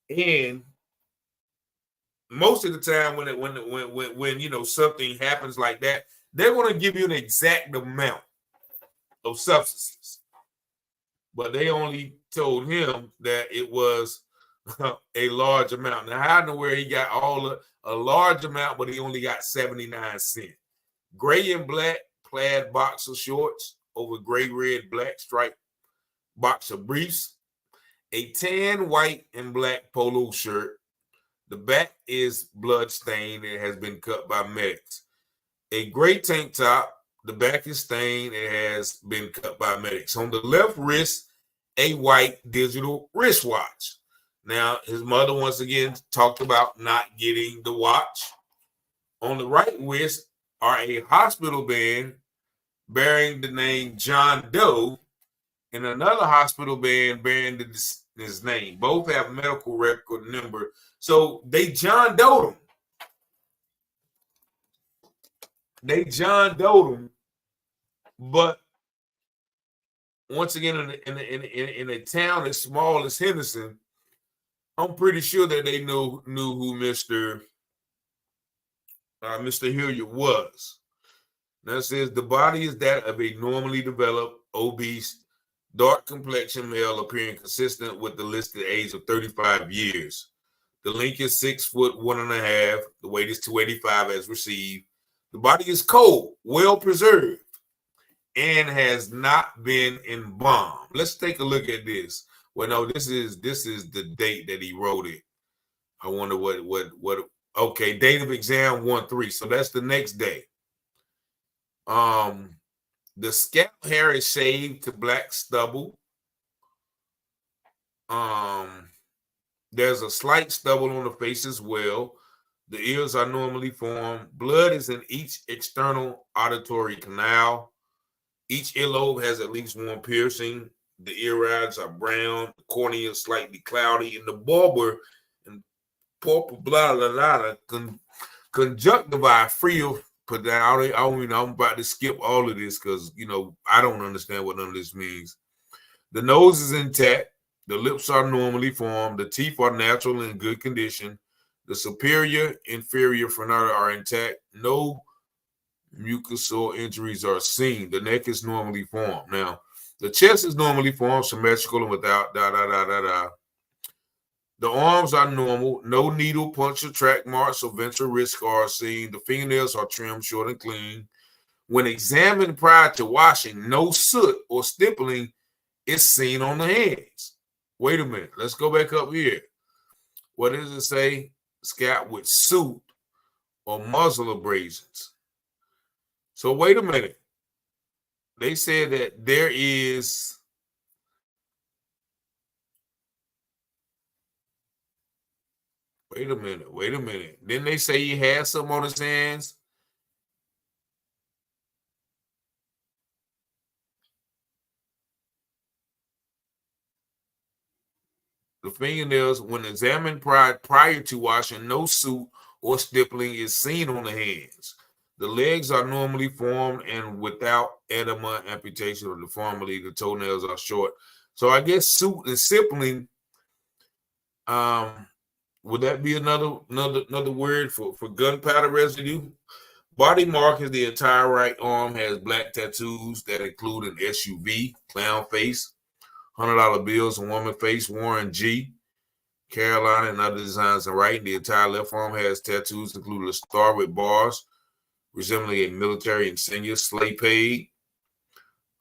And most of the time when something happens like that, they're going to give you an exact amount of substances. But they only told him that it was a large amount. Now, how in the world he got a large amount, but he only got 79 cents. Gray and black plaid boxer shorts over gray, red, black striped boxer briefs. A tan, white, and black polo shirt. The back is blood stained and has been cut by medics. A gray tank top. The back is stained and has been cut by medics. On the left wrist, a white digital wristwatch. Now, his mother once again talked about not getting the watch. On the right wrist are a hospital band bearing the name John Doe and another hospital band bearing his name. Both have medical record number. So they John Doe him. They John Doe him. But once again, in a town as small as Henderson, I'm pretty sure that they knew who Mr. Hilliard was. Now it says the body is that of a normally developed, obese, dark complexion male appearing consistent with the listed age of 35 years. The length is 6'1.5". The weight is 285 as received. The body is cold, well preserved, and has not been embalmed. Let's take a look at this. Well, no, this is the date that he wrote it. I wonder what. Okay, date of exam 1/3. So that's the next day. The scalp hair is shaved to black stubble. There's a slight stubble on the face as well. The ears are normally formed. Blood is in each external auditory canal. Each earlobe has at least one piercing. The ear rods are brown. The cornea is slightly cloudy. And the bulbar and purple conjunctiva free of. I'm about to skip all of this because, I don't understand what none of this means. The nose is intact. The lips are normally formed. The teeth are natural and in good condition. The superior, inferior frenata are intact. No mucosal injuries are seen. The neck is normally formed. Now, the chest is normally formed, symmetrical and without The arms are normal. No needle, puncture, track marks, or ventral wrist scars seen. The fingernails are trimmed, short, and clean. When examined prior to washing, no soot or stippling is seen on the hands. Wait a minute. Let's go back up here. What does it say? Scalp with soot or muzzle abrasions. So wait a minute. They said that there is... Wait a minute. Didn't they say he had some on his hands? The fingernails, when examined prior to washing, no soot or stippling is seen on the hands. The legs are normally formed and without edema, amputation, or deformity. The toenails are short. So I guess soot and stippling, would that be another word for gunpowder residue? Body mark is the entire right arm has black tattoos that include an SUV, clown face, $100 bills, a woman face, Warren G, Carolina, and other designs in writing. The entire left arm has tattoos including a star with bars, resembling a military insignia, sleigh paid,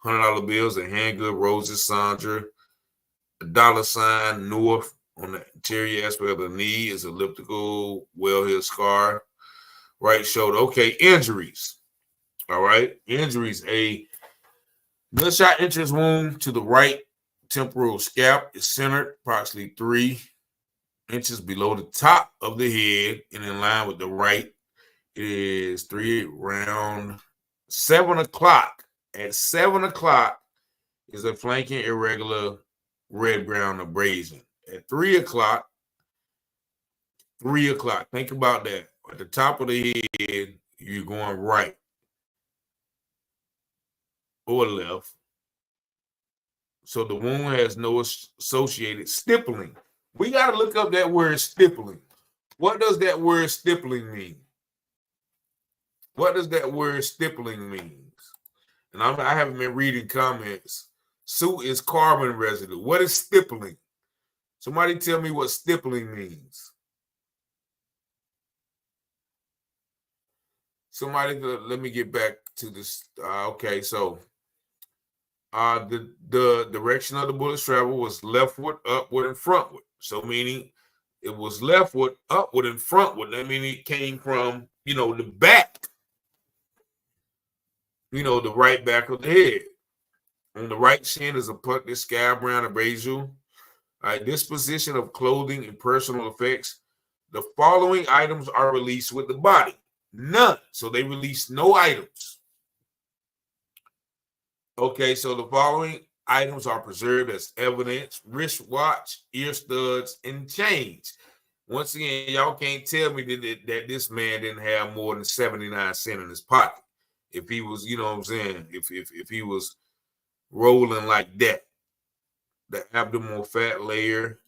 $100 bills, a handgood, roses, Sandra, a dollar sign, north. On the interior aspect of the knee is elliptical, well-healed scar. Right shoulder. Okay, injuries. All right, injuries. A gunshot entrance wound to the right temporal scalp is centered approximately 3 inches below the top of the head and in line with the right. It is around 7 o'clock. At 7 o'clock is a flanking irregular red-brown abrasion. At 3 o'clock, think about that. At the top of the head, you're going right or left. So the wound has no associated stippling. We got to look up that word stippling. What does that word stippling mean? What does that word stippling mean? And I haven't been reading comments. Soot is carbon residue. What is stippling? Somebody tell me what stippling means. Somebody, let me get back to this. Okay, so the direction of the bullet's travel was leftward, upward, and frontward. So meaning it was leftward, upward, and frontward. That means it came from, the back. The right back of the head. On the right shin is a punctured scab brown abrasion. All right, disposition of clothing and personal effects. The following items are released with the body. None. So they released no items. Okay, so the following items are preserved as evidence: wristwatch, ear studs, and chains. Once again, y'all can't tell me that this man didn't have more than 79 cents in his pocket. If he was, you know what I'm saying, if he was rolling like that. The abdominal fat layer,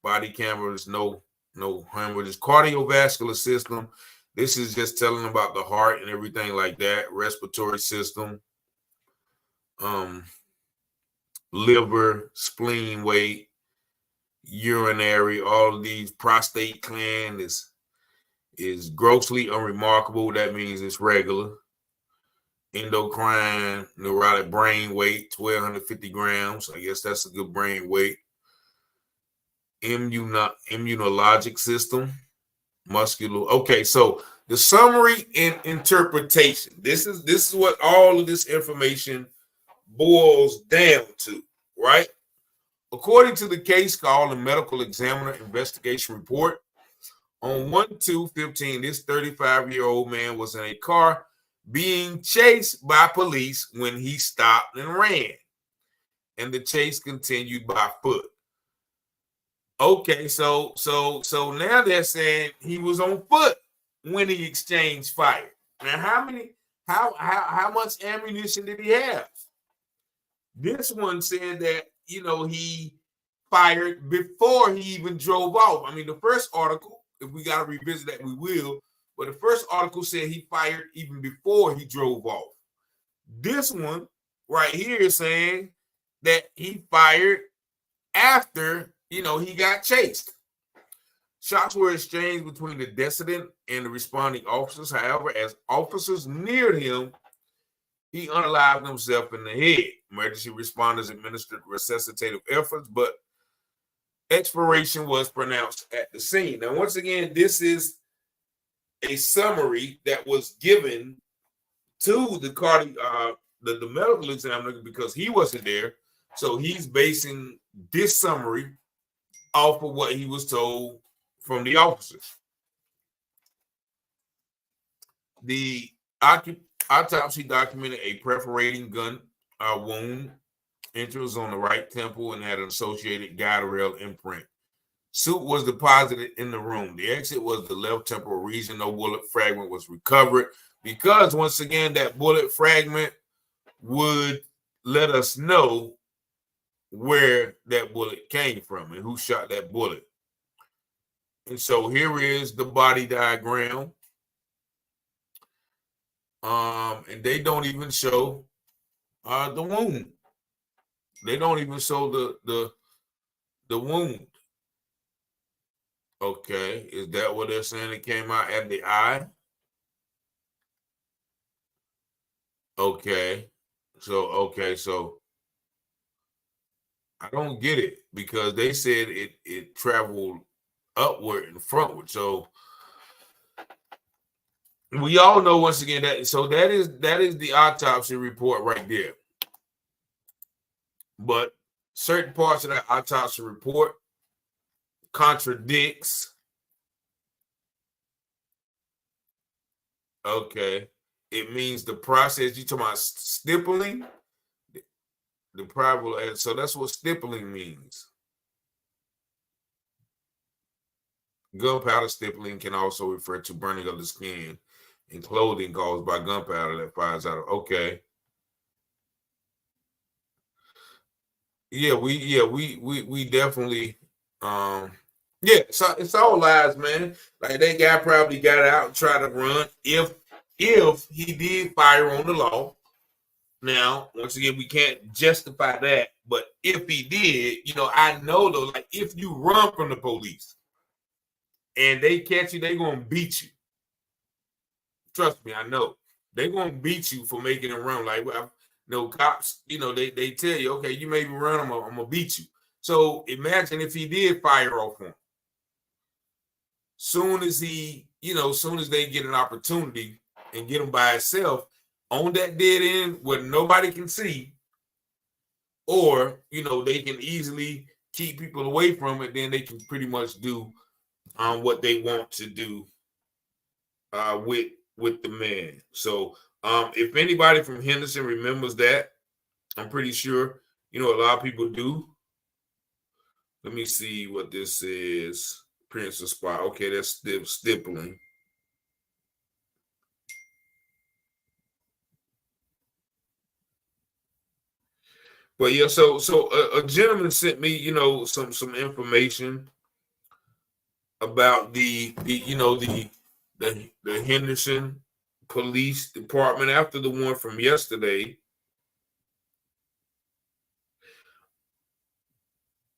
body cameras, no hemorrhages, cardiovascular system. This is just telling about the heart and everything like that. Respiratory system, liver, spleen weight, urinary, all of these. Prostate gland is grossly unremarkable. That means it's regular. Endocrine, neurotic brain weight, 1,250 grams. I guess that's a good brain weight. Immunologic system, muscular. Okay, so the summary and interpretation. This is what all of this information boils down to, right? According to the case called the medical examiner investigation report, on 1/2/15, this 35-year-old man was in a car being chased by police when he stopped and ran, and the chase continued by foot. Okay, so now they're saying he was on foot when he exchanged fire. Now, how much ammunition did he have? This one said that, he fired before he even drove off. I mean, the first article, if we got to revisit that, we will. But the first article said he fired even before he drove off. This one right here is saying that he fired after, he got chased. Shots were exchanged between the decedent and the responding officers. However, as officers neared him, he unalived himself in the head. Emergency responders administered resuscitative efforts, but expiration was pronounced at the scene. Now, once again, this is a summary that was given to the medical examiner because he wasn't there. So he's basing this summary off of what he was told from the officers. The autopsy documented a perforating gun wound. Entry was on the right temple and had an associated guide rail imprint. Suit was deposited in the room. The exit was the left temporal region. No bullet fragment was recovered because, once again, that bullet fragment would let us know where that bullet came from and who shot that bullet. And so here is the body diagram. And they don't even show the wound. They don't even show the wound. Okay, is that what they're saying? It came out at the eye? Okay, so I don't get it because they said it traveled upward and frontward. So we all know, once again, that is the autopsy report right there. But certain parts of that autopsy report contradicts. Okay, it means the process. You talking about stippling? The probable, so that's what stippling means. Gunpowder stippling can also refer to burning of the skin and clothing caused by gunpowder that fires out of. Okay. Yeah, we definitely yeah, so it's all lies, man. Like, that guy probably got out and tried to run if he did fire on the law. Now, once again, we can't justify that, but if he did, I know though, like, if you run from the police and they catch you, they're gonna beat you. Trust me, I know. They're gonna beat you for making a run. Like, cops, they tell you, okay, you made me run, I'm gonna beat you. So imagine if he did fire off him. Soon as they get an opportunity and get him by himself on that dead end where nobody can see, or they can easily keep people away from it, then they can pretty much do what they want to do with the man. So if anybody from Henderson remembers that, I'm pretty sure, a lot of people do. Let me see what this is. Prince of Spy. Okay, that's stippling. But yeah, so a gentleman sent me, some information about the Henderson Police Department after the one from yesterday.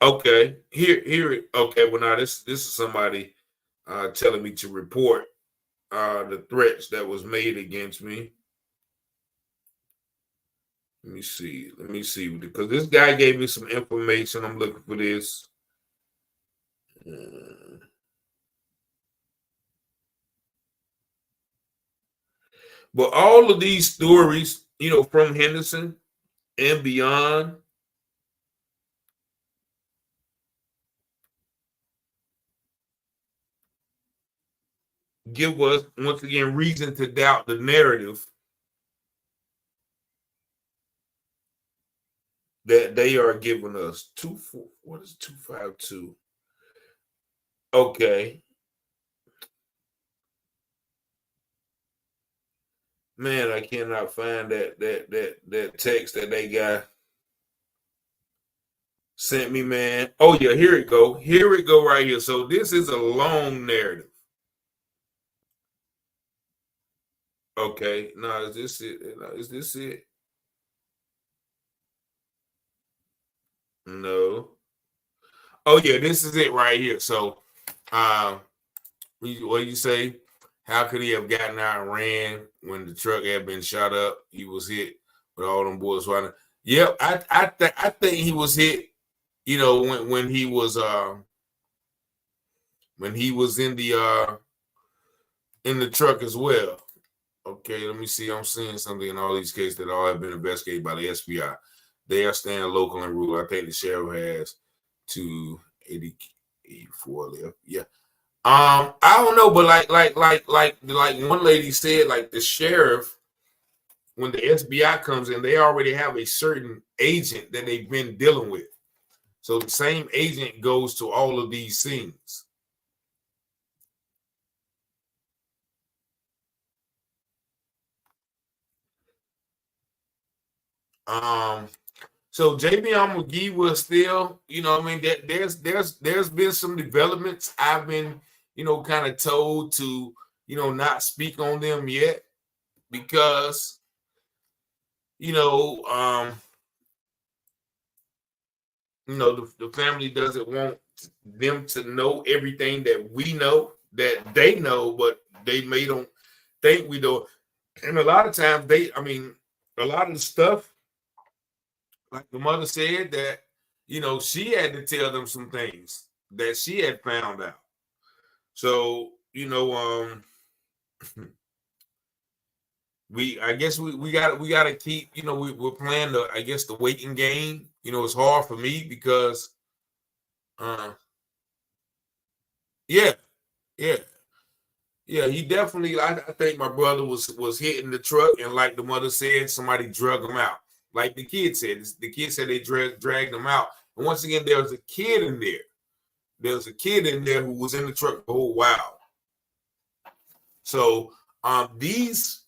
Okay, here. Okay, well now this is somebody telling me to report the threats that was made against me. Let me see, because this guy gave me some information. I'm looking for this. But all of these stories, from Henderson and beyond, give us, once again, reason to doubt the narrative that they are giving us. What is 252? Okay. Man, I cannot find that text that they got sent me, man. Oh yeah, here it go. Here it go right here. So this is a long narrative. Okay, now is this it? Is this it? No. Oh yeah, this is it right here. So, what do you say? How could he have gotten out and ran when the truck had been shot up? He was hit with all them bullets running. Yep, I think he was hit. When he was in the truck as well. Okay, let me see. I'm seeing something in all these cases that all have been investigated by the SBI. They are staying local and rural. I think the sheriff has 284 left. Yeah. I don't know, but like one lady said, like the sheriff, when the SBI comes in, they already have a certain agent that they've been dealing with. So the same agent goes to all of these scenes. So Javion McGee was still, there's been some developments. I've been, kind of told to, not speak on them yet because, the family doesn't want them to know everything that we know, that they know, but they may don't think we know. And a lot of times a lot of the stuff, like the mother said, that, she had to tell them some things that she had found out. So, I guess we gotta keep, we're playing the waiting game. It's hard for me because yeah, he definitely, I think my brother was hitting the truck, and like the mother said, somebody drug him out. Like the kid said they dragged him out. And once again, there was a kid in there. There was a kid in there who was in the truck the whole while. So these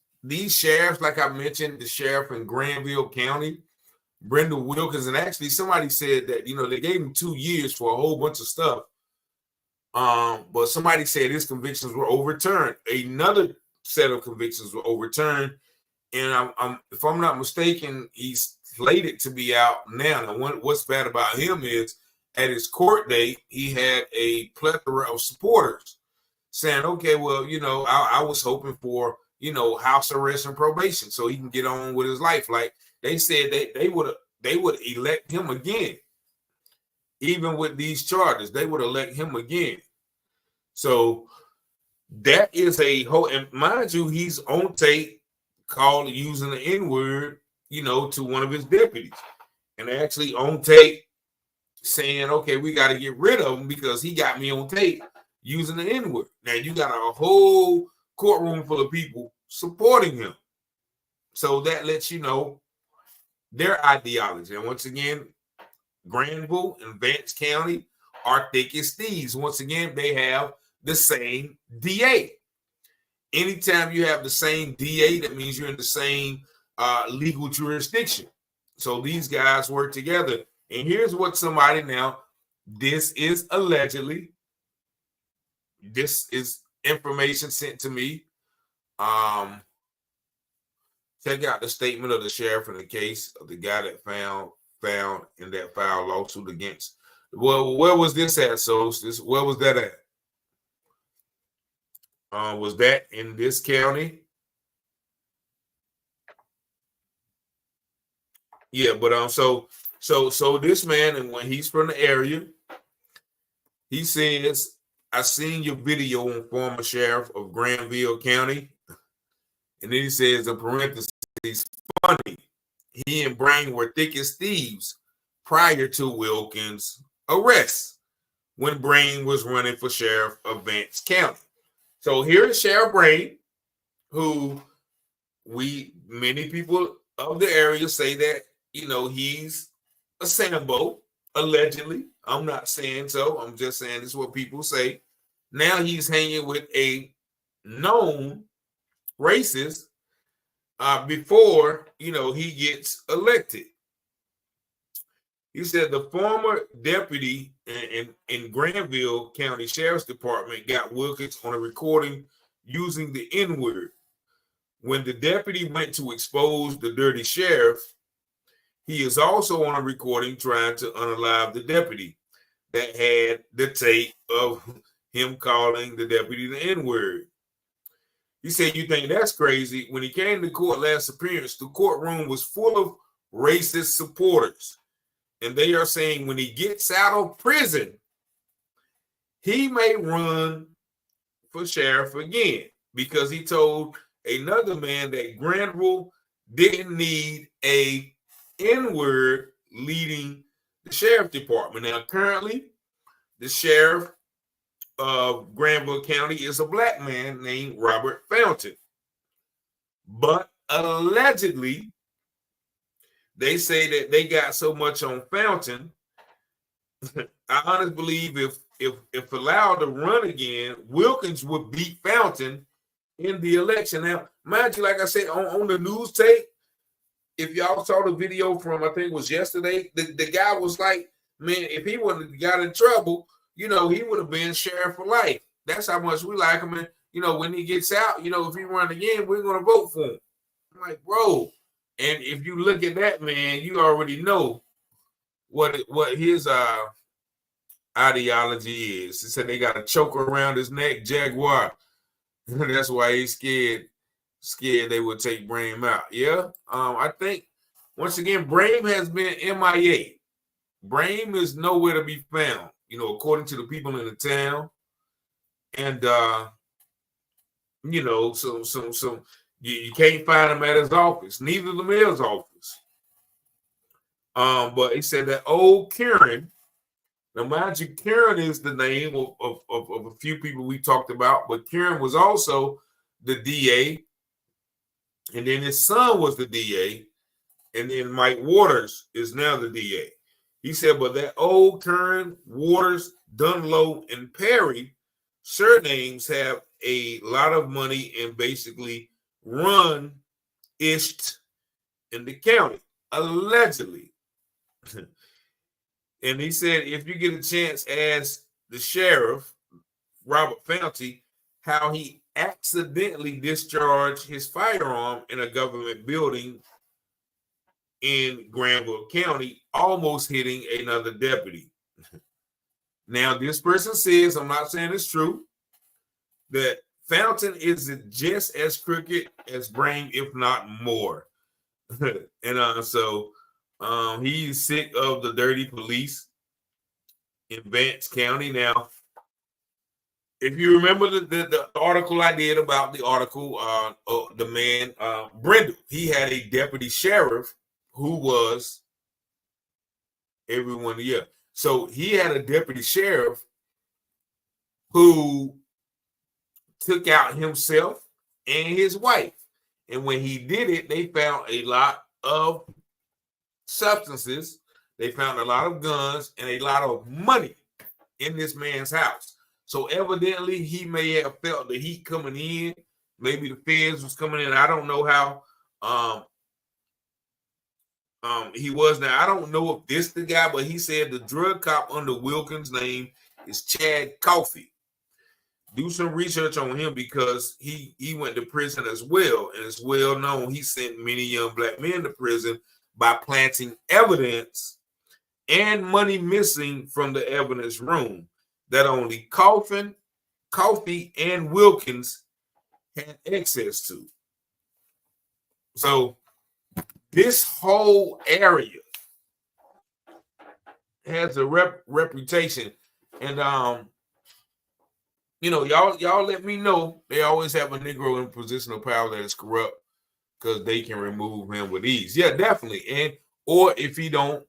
sheriffs, like I mentioned, the sheriff in Granville County, Brenda Wilkins, and actually somebody said that, they gave him 2 years for a whole bunch of stuff. But somebody said his convictions were overturned. Another set of convictions were overturned. And if I'm not mistaken, he's slated to be out now. Now, what's bad about him is at his court date, he had a plethora of supporters saying, okay, well, I was hoping for, house arrest and probation so he can get on with his life. Like they said they would elect him again. Even with these charges, they would elect him again. So that is a whole, and mind you, he's on tape called using the N-word, to one of his deputies, and actually on tape saying, okay, we got to get rid of him because he got me on tape using the N-word. Now you got a whole courtroom full of people supporting him. So that lets you know their ideology. And once again, Granville and Vance County are thick as thieves. Once again, they have the same DA. Anytime you have the same DA, that means you're in the same legal jurisdiction. So these guys work together. And here's what somebody now, this is allegedly, this is information sent to me. Check out the statement of the sheriff in the case of the guy that found in that filed lawsuit against. Well, where was this at? So where was that at? Was that in this county? Yeah, but so this man, and when he's from the area, he says, I seen your video on former sheriff of Granville County. And then he says in parentheses, funny, he and Brain were thick as thieves prior to Wilkins' arrest when Brain was running for sheriff of Vance County. So here is Sheriff Brain, who many people of the area say that, you know, he's a Sambo, allegedly. I'm not saying so. I'm just saying this is what people say. Now he's hanging with a known racist before, you know, he gets elected. He said the former deputy in Granville County Sheriff's Department got Wilkins on a recording using the N-word. When the deputy went to expose the dirty sheriff, he is also on a recording trying to unalive the deputy that had the tape of him calling the deputy the N-word. He said, you think that's crazy? When he came to court last appearance, the courtroom was full of racist supporters. And they are saying when he gets out of prison, he may run for sheriff again because he told another man that Granville didn't need a N-word leading the sheriff department. Now, currently, the sheriff of Granville County is a black man named Robert Fountain. But allegedly, they say that they got so much on Fountain. I honestly believe if allowed to run again, Wilkins would beat Fountain in the election. Now, mind you, like I said, on the news tape, if y'all saw the video from, I think it was yesterday, the guy was like, man, if he wouldn't have got in trouble, you know, he would have been sheriff for life. That's how much we like him. And, you know, when he gets out, you know, if he run again, we're going to vote for him. I'm like, bro. And if you look at that man, you already know what his ideology is. He said they got a choker around his neck, Jaguar. That's why he's scared they would take Brame out. Yeah, I think, once again, Brame has been MIA. Brame is nowhere to be found, you know, according to the people in the town. And, you know, so you can't find him at his office, neither the mayor's office. But he said that old Karen, now mind you, Karen is the name of a few people we talked about, but Karen was also the DA, and then his son was the DA, and then Mike Waters is now the DA. He said, but that old Karen, Waters, Dunlow, and Perry surnames have a lot of money and basically run ished in the county, allegedly. And he said, if you get a chance, ask the sheriff, Robert Fountain, how he accidentally discharged his firearm in a government building in Granville County, almost hitting another deputy. Now, this person says, I'm not saying it's true, that Fountain is just as crooked as Brame, if not more. And so he's sick of the dirty police in Vance County. Now, if you remember the article I did about the man, Brindle, he had a deputy sheriff who was everyone. Yeah. So he had a deputy sheriff who took out himself and his wife. And when he did it, they found a lot of substances. They found a lot of guns and a lot of money in this man's house. So evidently he may have felt the heat coming in. Maybe the feds was coming in. I don't know how he was. Now, I don't know if this the guy, but he said the drug cop under Wilkins' name is Chad Coffey. Do some research on him because he went to prison as well. And it's well known he sent many young black men to prison by planting evidence and money missing from the evidence room that only Coffey and Wilkins had access to. So this whole area has a reputation, and y'all let me know. They always have a Negro in position of power that is corrupt because they can remove him with ease. Yeah, definitely. And or if he don't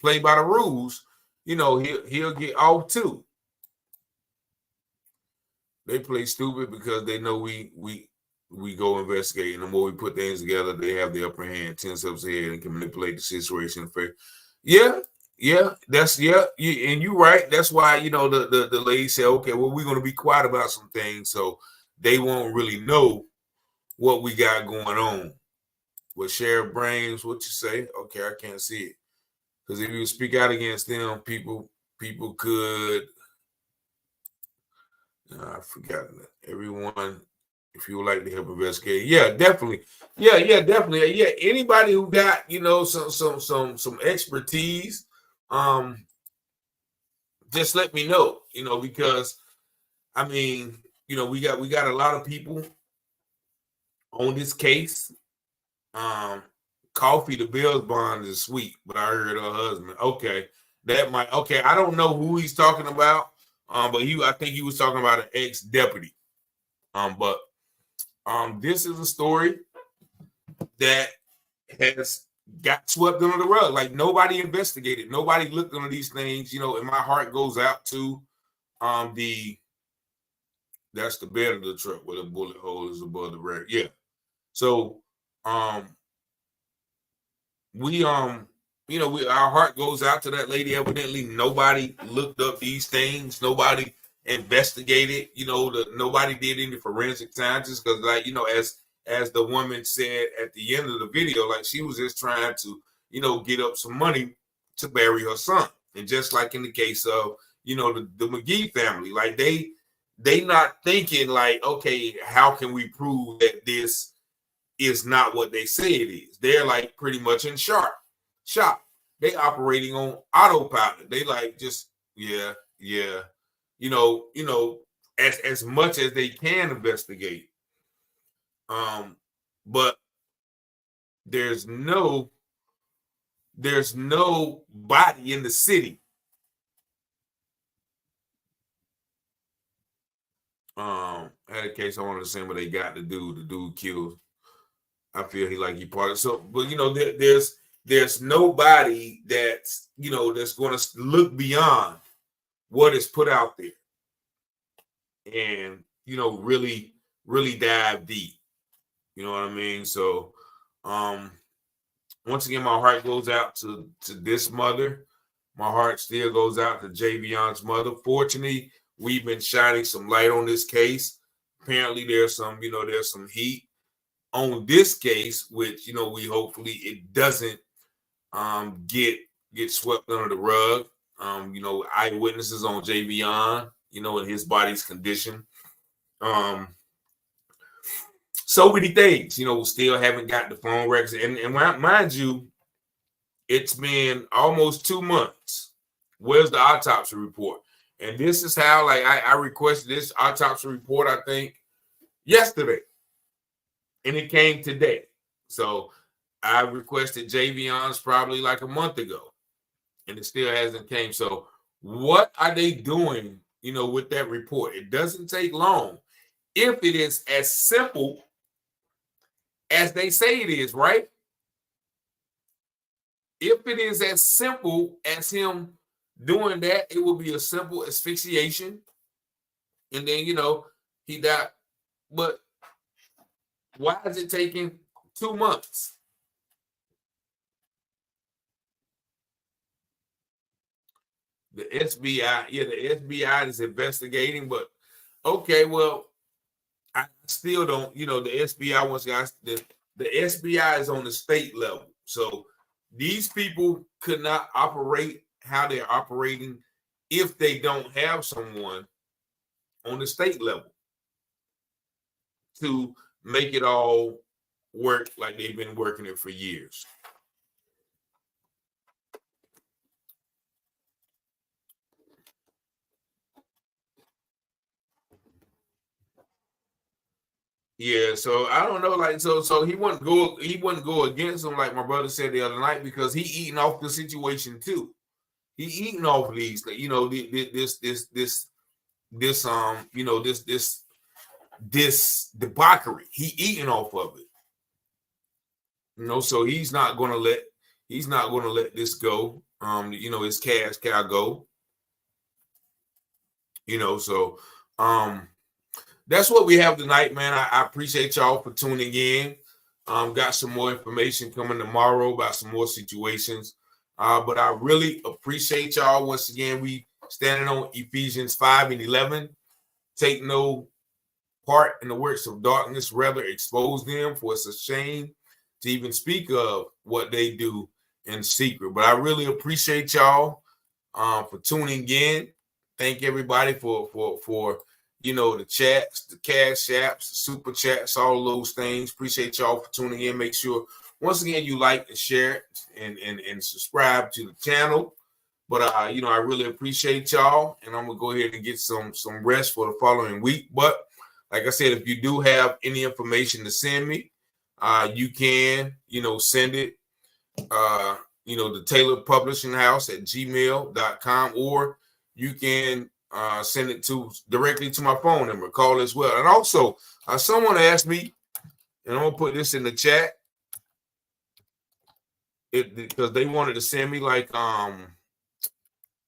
play by the rules, he'll get off too. They play stupid because they know we go investigate, and the more we put things together, they have the upper hand, 10 steps ahead, and can manipulate the situation. Yeah, and you're right. That's why the lady said, okay, well, we're going to be quiet about some things, so they won't really know what we got going on. With Sheriff Brains, what you say? Okay, I can't see it because if you speak out against them, people could. I forgot that. Everyone. If you would like to help investigate, yeah, definitely. Yeah, definitely. Yeah, anybody who got some expertise, just let me know. Because I mean, we got a lot of people on this case. Coffee, the Bills bond is sweet, but I heard her husband. Okay, I don't know who he's talking about. But I think he was talking about an ex-deputy. But this is a story that has got swept under the rug. Like nobody investigated, nobody looked into these things, and my heart goes out to that's the bed of the truck where the bullet hole is above the rack. Yeah. So our heart goes out to that lady. Evidently nobody looked up these things, nobody investigated, nobody did any forensic scientists because as the woman said at the end of the video, like she was just trying to get up some money to bury her son. And just like in the case of the McGee family, like they not thinking like, okay, how can we prove that this is not what they say it is? They're like pretty much in shock. They operating on autopilot. They like just yeah as much as they can investigate. But there's no body in the city. I had a case I wanted to say what they got to do. The dude killed. I feel he part of so, but there's nobody that's that's going to look beyond what is put out there and really dive deep. You know what I mean? So once again, my heart goes out to this mother. My heart still goes out to Javion's mother. Fortunately, we've been shining some light on this case. Apparently there's some heat on this case, which we hopefully it doesn't get swept under the rug. Eyewitnesses on Javion, and his body's condition. So many things, still haven't got the phone records. And mind you, it's been almost 2 months. Where's the autopsy report? And this is how, I requested this autopsy report, I think, yesterday. And it came today. So I requested Javion's probably like a month ago. And it still hasn't came. So what are they doing, with that report? It doesn't take long. If it is as simple as they say it is, right? If it is as simple as him doing that, it will be a simple asphyxiation. And then, he died. But why is it taking 2 months? The FBI, the FBI is investigating, but okay, well, I still don't, the FBI, once again, the FBI is on the state level. So these people could not operate how they're operating if they don't have someone on the state level to make it all work like they've been working it for years. Yeah, so I don't know, like so he wouldn't go against him, like my brother said the other night, because he eating off the situation too. He eating off these, this debauchery. He eating off of it. So he's not gonna let this go. His cash cow go. So that's what we have tonight, man. I appreciate y'all for tuning in. Got some more information coming tomorrow about some more situations. But I really appreciate y'all. Once again, we standing on Ephesians 5:11. Take no part in the works of darkness, rather expose them, for it's a shame to even speak of what they do in secret. But I really appreciate y'all for tuning in. Thank everybody for the chats, the cash apps, the super chats, all those things. Appreciate y'all for tuning in. Make sure, once again, you like and share and subscribe to the channel. But I really appreciate y'all, and I'm gonna go ahead and get some rest for the following week. But like I said, if you do have any information to send me, you can, send it, the Taylor Publishing House at gmail.com, or you can send it directly to my phone number, call as well. And also, someone asked me, and I'm gonna put this in the chat, because they wanted to send me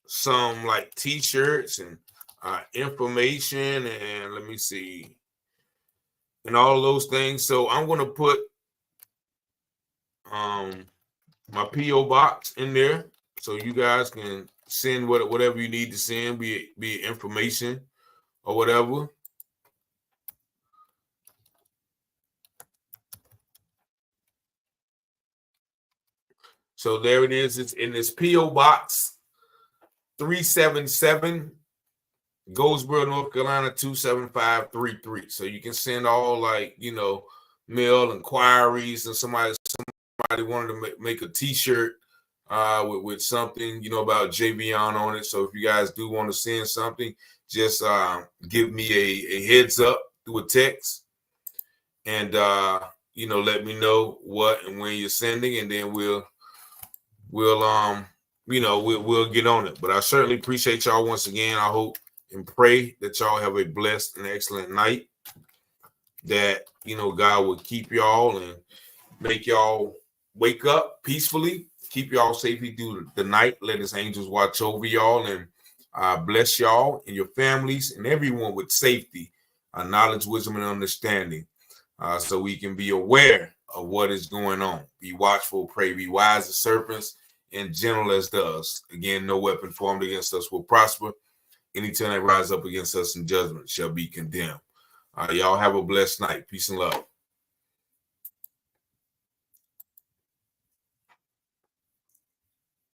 some t-shirts and information, and let me see, and all of those things. So I'm gonna put my P.O. box in there, so you guys can send whatever you need to send, be it information or whatever. So there it is. It's in this P.O. box 377, Goldsboro, North Carolina 27533. So you can send all mail inquiries, and somebody wanted to make a t-shirt with something, about Javion on it. So if you guys do want to send something, just give me a heads up through a text, and let me know what and when you're sending, and then we'll get on it. But I certainly appreciate y'all once again. I hope and pray that y'all have a blessed and excellent night, that God will keep y'all and make y'all wake up peacefully, keep y'all safely through the night. Let his angels watch over y'all, and bless y'all and your families and everyone with safety, knowledge, wisdom, and understanding, so we can be aware of what is going on. Be watchful, pray, be wise as serpents and gentle as doves. Again, no weapon formed against us will prosper. Any tongue that rise up against us in judgment shall be condemned. Y'all have a blessed night. Peace and love.